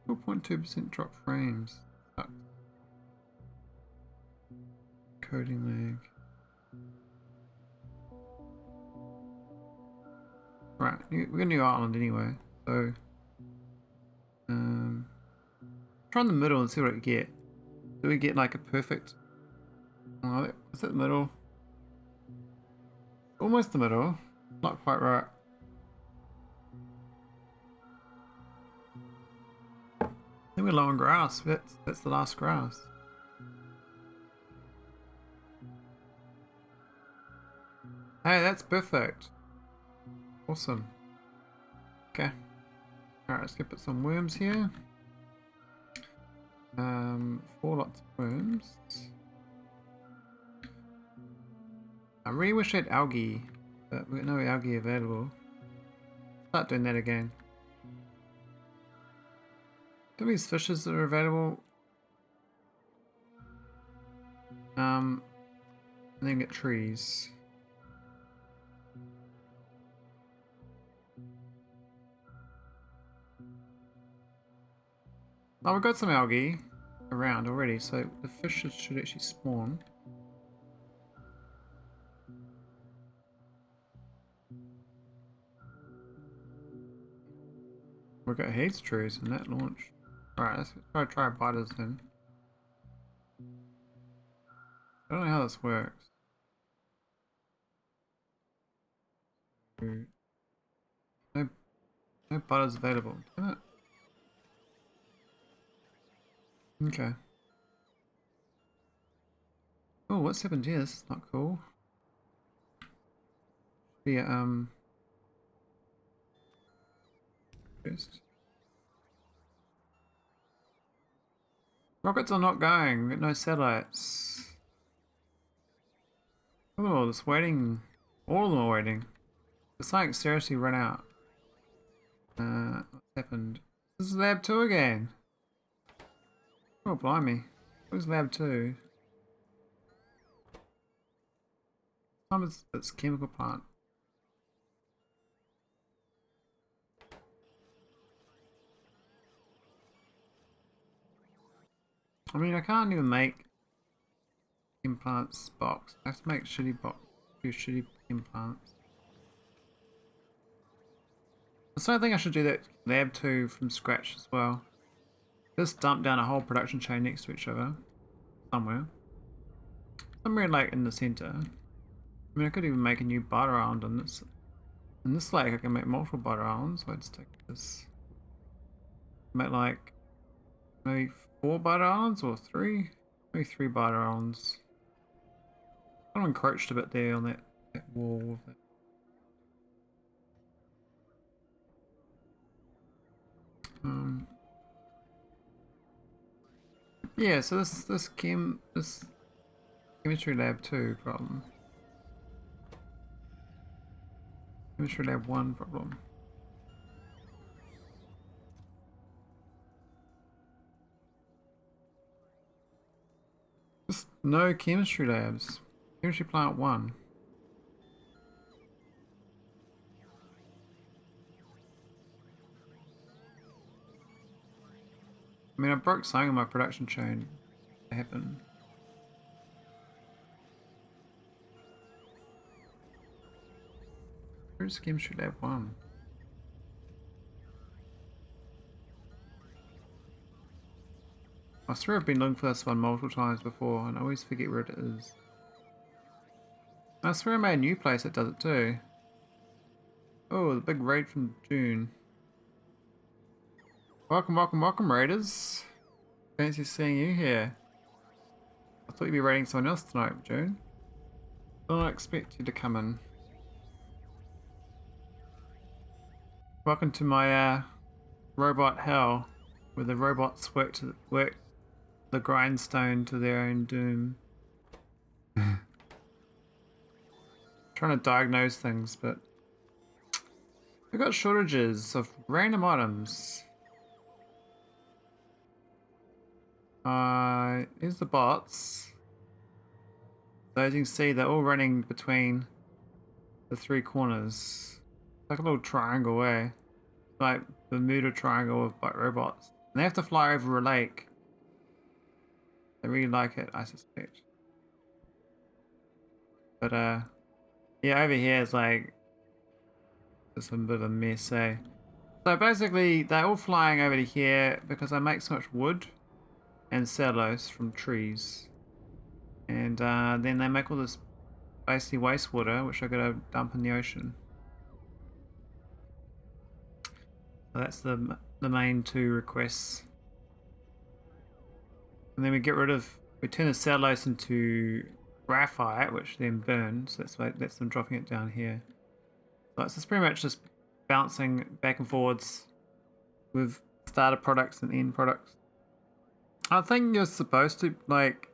Four 0.2% drop frames. Coding lag. Right, we got a new island anyway, so try in the middle and see what we get. Do we get like a perfect? Oh, is it the middle? Almost the middle. Not quite right. I think we're low on grass. That's the last grass. Hey, that's perfect. Awesome. Okay. Alright, let's go put some worms here. 4 lots of worms. I really wish I had algae, but we got no algae available. Start doing that again. Do these fishes that are available? And then get trees. Oh, we've got some algae around already, so the fishes should actually spawn. We've got heaps of trees in that launch. Alright, let's try biters then. I don't know how this works. No butters available. Damn it. Okay. Oh, what's happened here? This is not cool. Yeah, first. Rockets are not going. We've got no satellites. Oh, it's waiting. All of them are waiting. The something seriously run out. What's happened? This is lab 2 again. Oh, blimey. Where's lab 2? It's chemical plant. I mean, I can't even make implants box. I have to make shitty box. Do shitty implants. So I think I should do that lab 2 from scratch as well. Just dump down a whole production chain next to each other. Somewhere. Somewhere like in the center. I mean, I could even make a new butter island on this. In this lake, I can make multiple butter islands. So let's take this. Make like maybe 4 butter islands or 3? Maybe 3 butter islands. I encroached a bit there on that wall. Yeah, so this chemistry lab 2 problem. Chemistry lab 1 problem. Just no chemistry labs. Chemistry plant 1. I mean, I broke something in my production chain. It happened. Where's chemistry lab 1? I swear I've been looking for this one multiple times before and I always forget where it is. I swear I made a new place that does it too. Oh, the big raid from June. Welcome, welcome, welcome, raiders. Fancy seeing you here. I thought you'd be raiding someone else tonight, June. Don't expect you to come in. Welcome to my robot hell, where the robots work the grindstone to their own doom. trying to diagnose things, but we've got shortages of random items. Here's the bots. So as you can see, they're all running between the three corners. It's like a little triangle, eh? Like the Bermuda Triangle of robots. And they have to fly over a lake. They really like it, I suspect. But yeah, over here is like just a bit of a mess, eh? So basically, they're all flying over to here because I make so much wood and cellulose from trees. And then they make all this basically wastewater, which I gotta dump in the ocean. So that's the main two requests. And then we turn the cellulose into graphite, which then burns. So that's them dropping it down here. So it's just pretty much just bouncing back and forwards with starter products and end products. I think you're supposed to like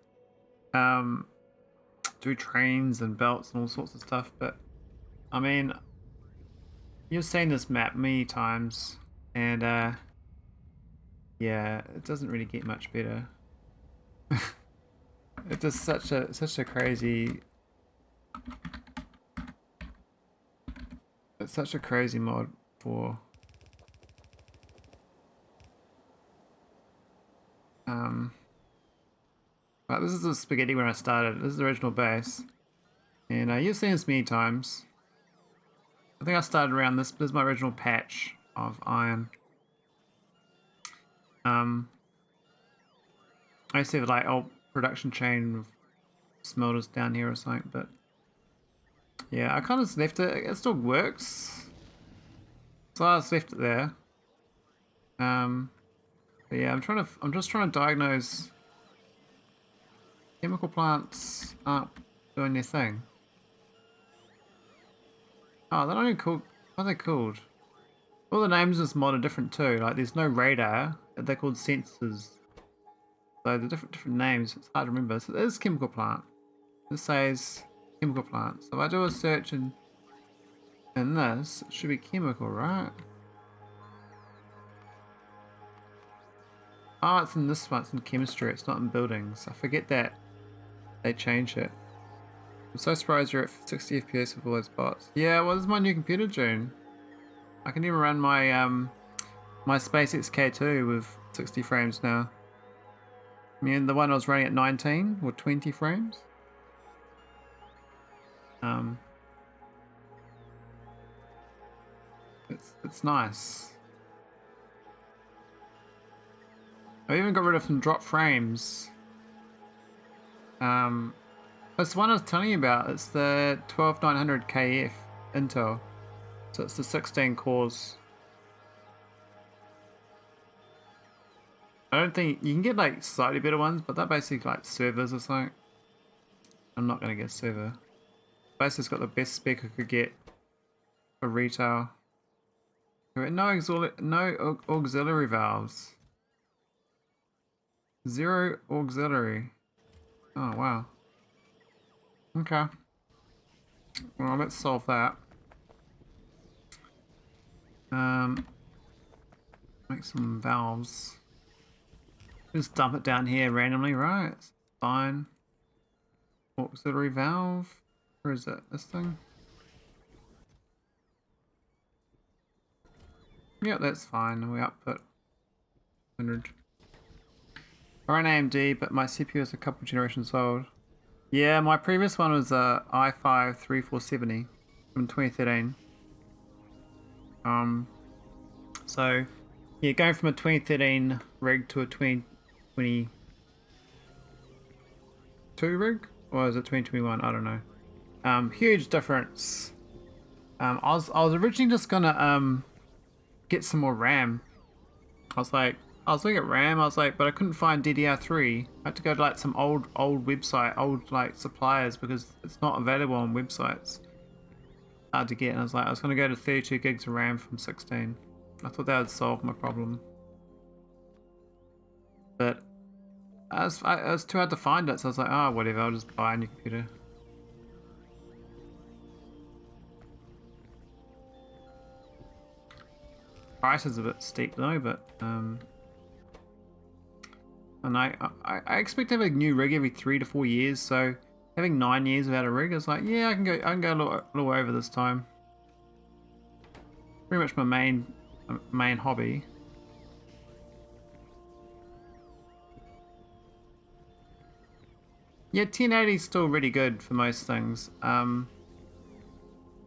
do trains and belts and all sorts of stuff, but I mean, you've seen this map many times, and yeah, it doesn't really get much better. It's just such a crazy. It's such a crazy mod for but this is the spaghetti when I started. This is the original base, and you've seen this many times. I think I started around this. This is my original patch of iron. I used to have like old production chain of smelters down here or something, but yeah, I kind of left it. It still works, so I just left it there. But yeah, I'm just trying to diagnose. Chemical plants aren't doing their thing. Oh, they're not even called. What are they called? All the names of this mod are different too. Like, there's no radar. They're called sensors. So they're different names. It's hard to remember. So this is chemical plant. This says chemical plant. So if I do a search in this, it should be chemical, right? Oh, it's in this one. It's in chemistry. It's not in buildings. I forget that they changed it. I'm so surprised you're at 60 FPS with all those bots. Yeah, well, this is my new computer, June. I can even run my my SpaceX K2 with 60 frames now. I mean, the one I was running at 19 or 20 frames. It's nice. I even got rid of some drop frames. That's the one I was telling you about. It's the 12900 KF Intel. So it's the 16 cores. I don't think you can get like slightly better ones, but they're basically like servers or something. I'm not gonna get a server. Basically, it's got the best spec I could get for retail. No auxiliary valves. Zero auxiliary. Oh wow. Okay. Well, let's solve that. Make some valves. Just dump it down here randomly, right? It's fine. Auxiliary valve. Where is it? This thing? Yep, that's fine. We output 100. I run AMD, but my CPU is a couple generations old. Yeah, my previous one was a i5-3470 from 2013. So yeah, going from a 2013 rig to a 2022 rig, or is it 2021? I don't know. Huge difference. I was originally just gonna get some more RAM. I was looking at RAM. I was like, but I couldn't find DDR3. I had to go to like some old website, old like suppliers, because it's not available on websites. Hard to get. And I was gonna go to 32 gigs of RAM from 16. I thought that would solve my problem, but it was too hard to find it. So I was like, oh, whatever. I'll just buy a new computer. Price is a bit steep though, but and I expect to have a new rig every 3 to 4 years, so having 9 years without a rig is like, yeah, I can go a little over this time. Pretty much my main hobby. Yeah, 1080 is still really good for most things. I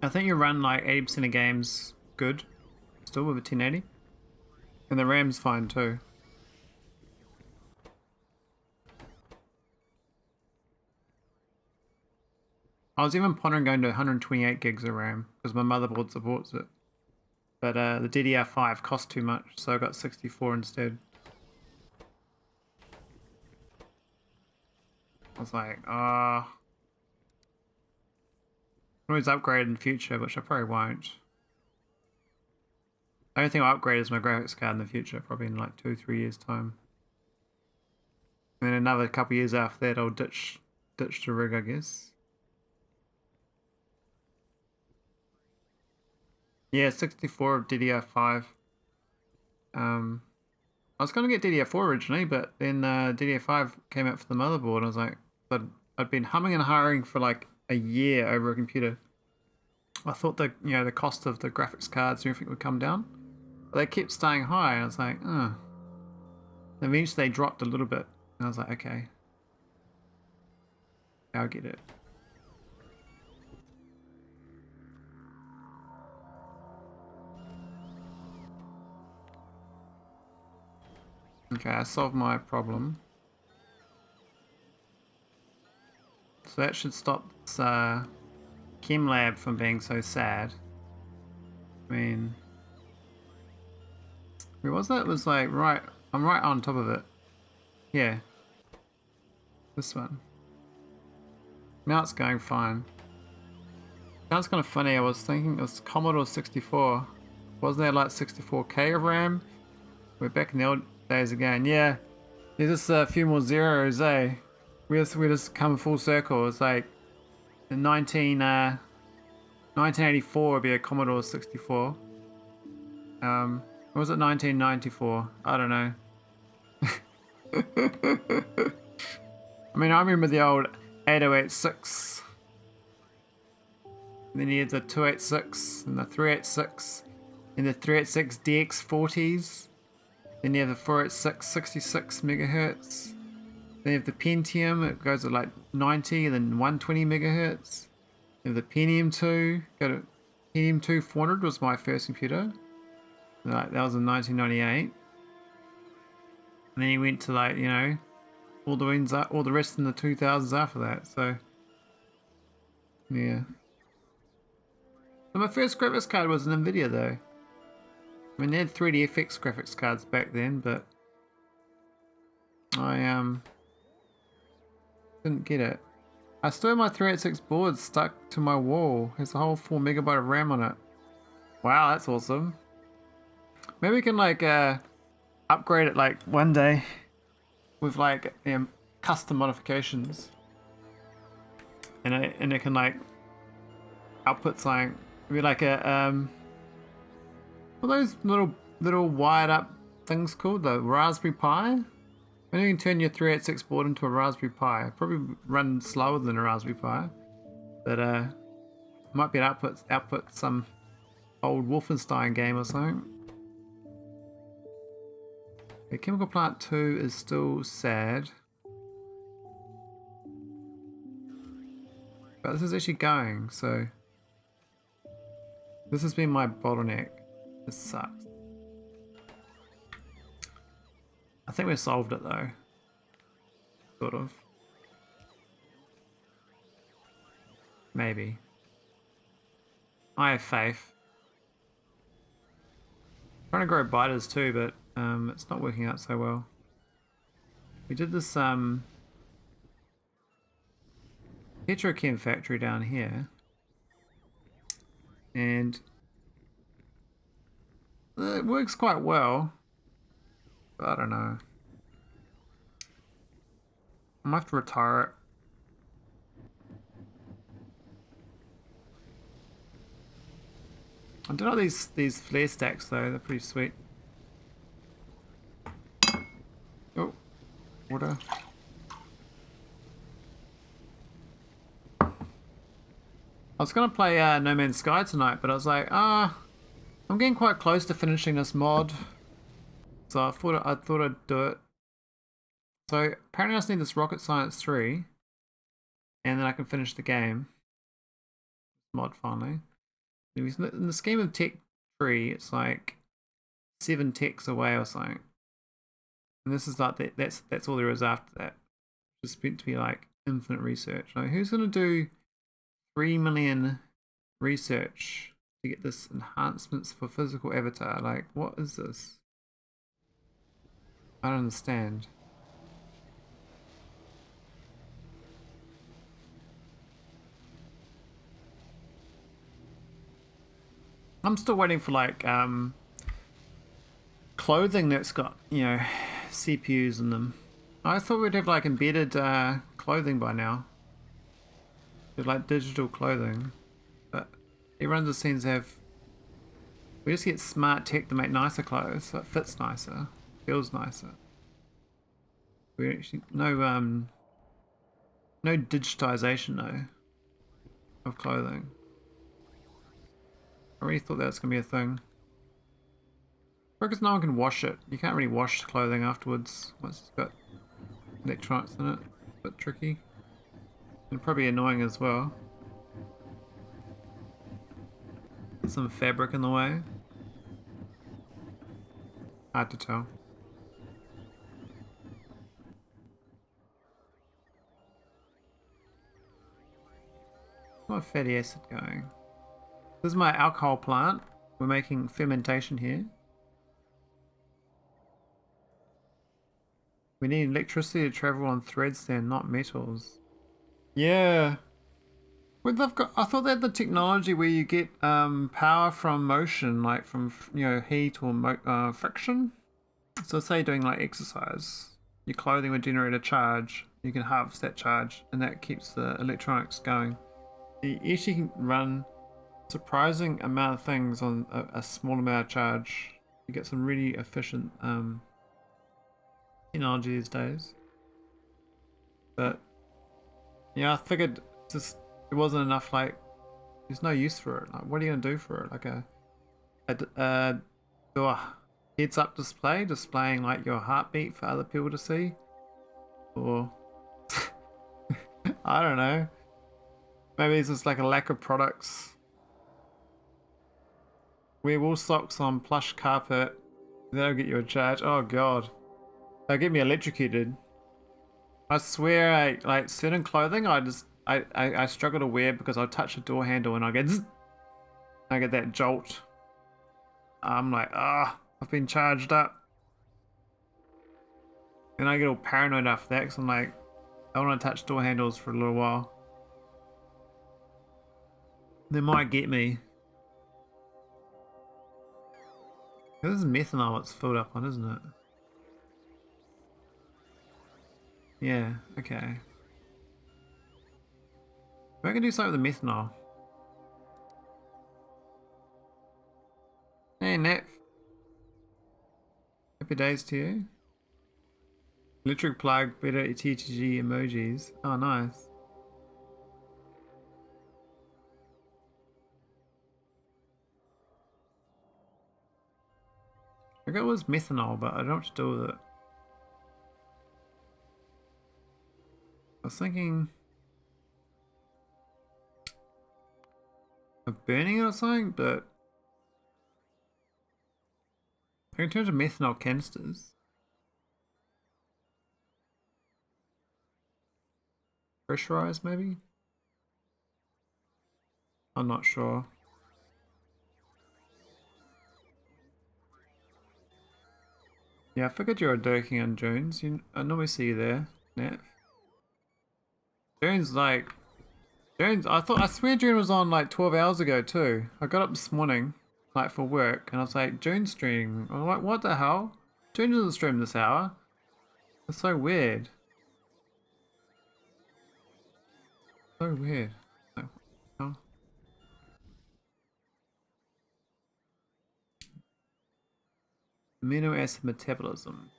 think you run like 80% of games good still with a 1080. And the RAM's fine too. I was even pondering going to 128 gigs of RAM because my motherboard supports it. But the DDR5 cost too much, so I got 64 instead. I was like, I always upgrade in the future, which I probably won't. The only thing I'll upgrade is my graphics card in the future, probably in like 2-3 years time. And then another couple years after that, I'll ditch the rig, I guess. Yeah, 64 of DDR5. I was going to get DDR4 originally, but then DDR5 came out for the motherboard. And I was like, but I'd been humming and hawing for like a year over a computer. I thought that the cost of the graphics cards and everything would come down, but they kept staying high. And I was like, oh. Eventually, they dropped a little bit, and I was like, okay, I'll get it. Okay, I solved my problem. So that should stop this chem lab from being so sad. I mean, where was that? It was like I'm right on top of it. Yeah. This one. Now it's going fine. Sounds kind of funny. I was thinking it was Commodore 64. Wasn't there like 64K of RAM? We're back in the old days again. Yeah. There's just a few more zeros, eh? We just come full circle. It's like in 1984 would be a Commodore 64. Or was it 1994? I don't know. I mean, I remember the old 8086. And then you had the 286 and the 386 and the 386 DX40s. Then you have the 486 66 megahertz. Then you have the Pentium, it goes to like 90 and then 120 megahertz. You have the Pentium 2, Pentium 2 400 was my first computer. Like, that was in 1998. And then you went to like, all the rest in the 2000s after that, so yeah. So my first graphics card was an Nvidia though. I mean, they had 3DFX graphics cards back then, but I didn't get it. I still have my 386 board stuck to my wall. It has a whole 4 megabyte of RAM on it. Wow, that's awesome. Maybe we can like upgrade it like one day with like custom modifications, and it can like output something. Maybe like a what are those little wired up things called? The Raspberry Pi? Maybe you can turn your 386 board into a Raspberry Pi. Probably run slower than a Raspberry Pi, but might be an output some old Wolfenstein game or something. Okay, Chemical Plant 2 is still sad, but this is actually going, so this has been my bottleneck. This sucks. I think we solved it though. Sort of. Maybe. I have faith. Trying to grow biters too, but it's not working out so well. We did this petrochem factory down here, and it works quite well, but I don't know. I might have to retire it. I do like these flare stacks though, they're pretty sweet. Oh, water. I was gonna play No Man's Sky tonight, but I was like, I'm getting quite close to finishing this mod, so I thought I'd do it. So apparently I just need this Rocket Science 3, and then I can finish the game. Mod finally. In the scheme of tech tree, it's like 7 techs away or something. And this is like that's all there is after that. It's meant to be like infinite research. Like, who's gonna do 3 million research to get this enhancements for physical avatar? Like, what is this? I don't understand. I'm still waiting for like clothing that's got, you know, CPUs in them. I thought we'd have like embedded clothing by now. Like digital clothing. But everyone just seems to have, we just get smart tech to make nicer clothes so it fits nicer, feels nicer. We actually no digitization though of clothing. I really thought that was gonna be a thing. Because no one can wash it. You can't really wash clothing afterwards once it's got electronics in it. It's a bit tricky. And probably annoying as well. Some fabric in the way. Hard to tell. What fatty acid going? This is my alcohol plant. We're making fermentation here. We need electricity to travel on threads then, not metals. Yeah. Well, they've got, I thought they had the technology where you get power from motion, like from, you know, heat or friction. So say you're doing like exercise, your clothing would generate a charge. You can harvest that charge, and that keeps the electronics going. You actually can run a surprising amount of things on a small amount of charge. You get some really efficient technology these days. But yeah, I figured just it wasn't enough. Like, there's no use for it. Like, what are you gonna do for it? Like do a heads-up display displaying like your heartbeat for other people to see, or I don't know. Maybe it's just like a lack of products. Wear wool socks on plush carpet. That'll get you a charge. Oh god, they'll get me electrocuted. I swear, like certain clothing, I struggle to wear because I touch a door handle and I get that jolt. I'm like, I've been charged up. And I get all paranoid after that because I'm like, I don't want to touch door handles for a little while. They might get me. This is methanol it's filled up on, isn't it? Yeah, okay. Maybe I can do something with the methanol. Hey, Nat. Happy days to you. Electric plug, better TTG emojis. Oh, nice. I think it was methanol, but I don't know what to do with it. I was thinking of burning it or something, but I can turn to methanol canisters. Pressurized, maybe? I'm not sure. Yeah, I figured you were dirking on Jones. I normally see you there, Nat. Jones, like... Jones, I swear June was on like 12 hours ago too. I got up this morning, like for work, and I was like, June's streaming. I'm like, what the hell? June doesn't stream this hour. It's so weird. So weird. Like, what the hell? Amino acid metabolism.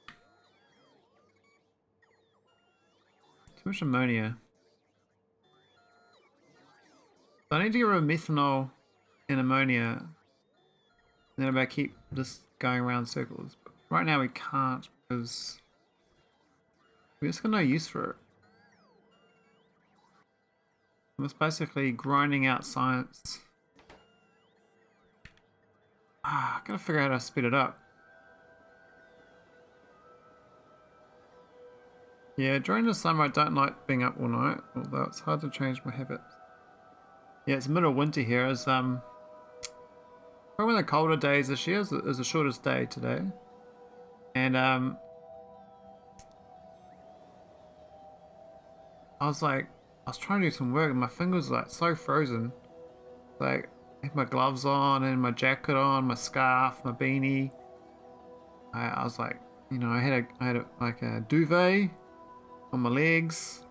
Too much ammonia. So I need to get rid of methanol and ammonia. And then about keep this going around circles. But right now we can't because we just got no use for it. It's basically grinding out science. I gotta figure out how to speed it up. Yeah, during the summer I don't like being up all night, although it's hard to change my habits. Yeah, it's the middle of winter here. It's probably one of the colder days this year. Is the shortest day today, and I was trying to do some work, and my fingers were like so frozen. Like I had my gloves on and my jacket on, my scarf, my beanie. I was like, you know, I had like a duvet on my legs.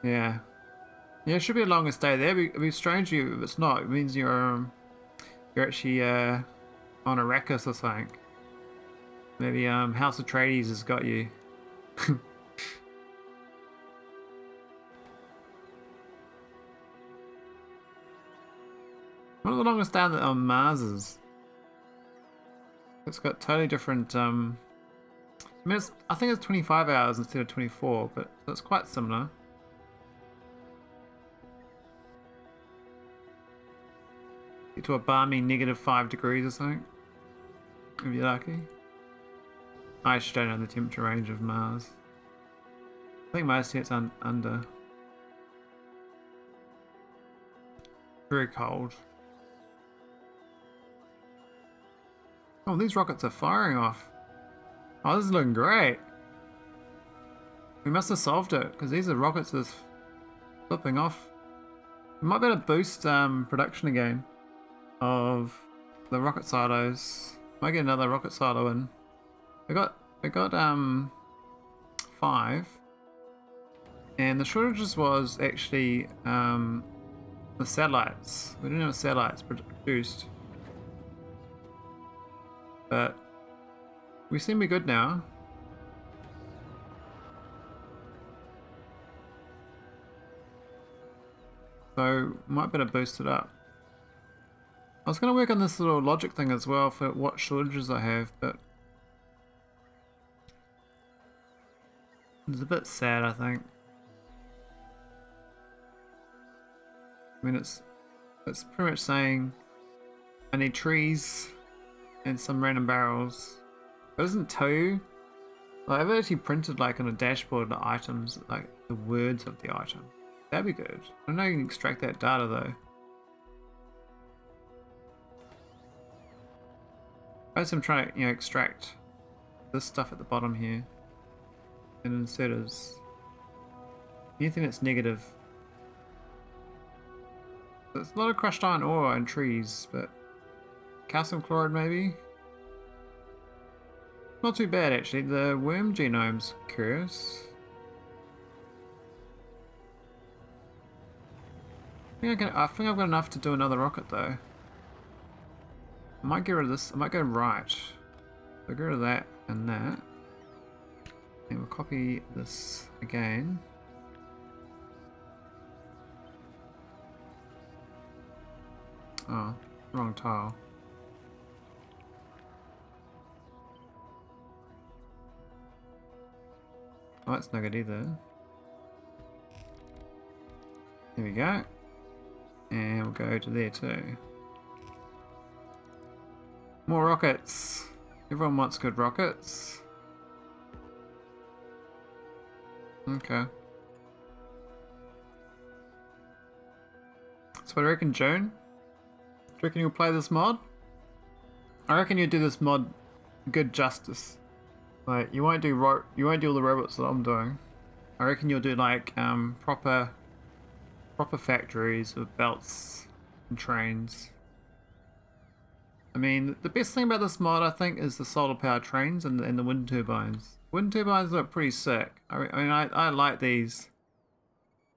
Yeah. Yeah, it should be the longest day there. It'd be strange if it's not. It means you're actually on Arrakis or something. Maybe House Atreides has got you. One of the longest down on Mars is. It's got totally different. I mean, I think it's 25 hours instead of 24, but it's quite similar. Get to a balmy -5 degrees or something. If you're lucky. I actually don't know the temperature range of Mars. I think mostly it's under. Very cold. Oh, these rockets are firing off. Oh, this is looking great. We must have solved it, because these are rockets that's flipping off. We might be able to boost production again of the rocket silos. Might get another rocket silo in. We got 5. And the shortages was actually the satellites. We didn't have satellites produced. But we seem to be good now. So might better boost it up. I was going to work on this little logic thing as well for what shortages I have, but it's a bit sad, I think. I mean, it's pretty much saying I need trees and some random barrels. It doesn't tell you. Like, I've actually printed like on a dashboard the items, like the words of the item. That'd be good. I don't know you can extract that data though. First I'm trying to, extract this stuff at the bottom here. And insert as anything that's negative. There's a lot of crushed iron ore and trees, but calcium chloride maybe? Not too bad actually. The worm genome's curious. I think I've got enough to do another rocket though. I might get rid of this. I might go right. So get rid of that and that. And we'll copy this again. Oh, wrong tile. Oh, that's no good either. There we go. And we'll go to there too. More rockets. Everyone wants good rockets. Okay. So what do you reckon, Joan? Do you reckon you'll play this mod? I reckon you'll do this mod good justice. Like you won't do all the robots that I'm doing. I reckon you'll do like proper factories with belts and trains. I mean, the best thing about this mod, I think, is the solar powered trains and the wind turbines. Wind turbines look pretty sick. I mean, I like these.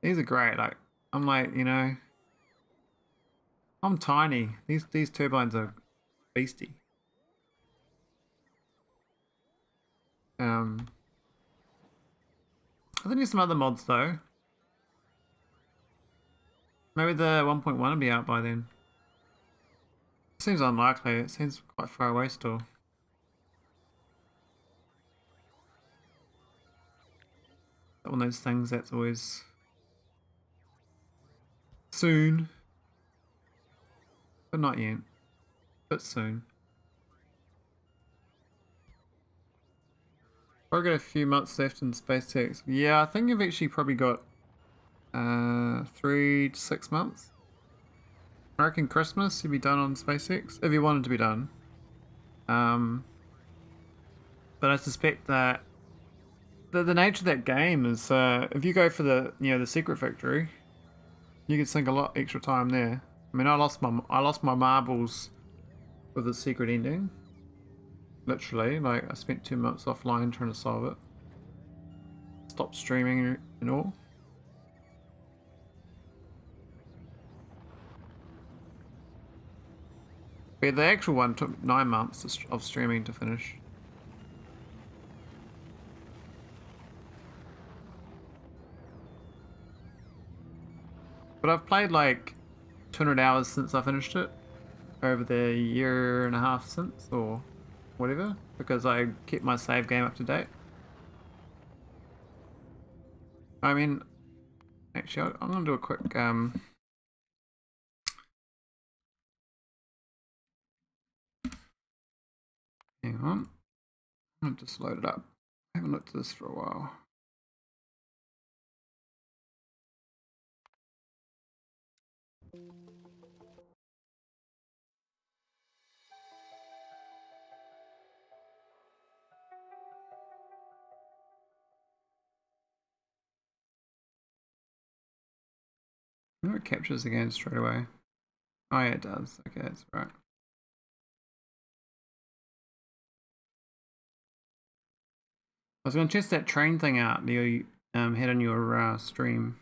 These are great. Like, I'm like, I'm tiny. These turbines are beastie. I think there's some other mods though. Maybe the 1.1 will be out by then. Seems unlikely. It seems quite far away still. One of those things that's always soon, but not yet. But soon. Probably got a few months left in SpaceX. Yeah, I think you've actually probably got 3 to 6 months. I reckon Christmas you'd be done on SpaceX if you wanted to be done. But I suspect that the nature of that game is if you go for the secret factory, you can sink a lot extra time there. I mean, I lost my marbles with the secret ending. Literally, like I spent 2 months offline trying to solve it. Stopped streaming and all. But yeah, the actual one took 9 months of streaming to finish. But I've played like 200 hours since I finished it. Over the year and a half since, or whatever. Because I kept my save game up to date. I mean, actually, I'm going to do a quick... hang on. I'll just load it up. I haven't looked at this for a while. I know it captures again straight away. Oh yeah, it does. Okay, that's right. I was going to test that train thing out you had on your stream.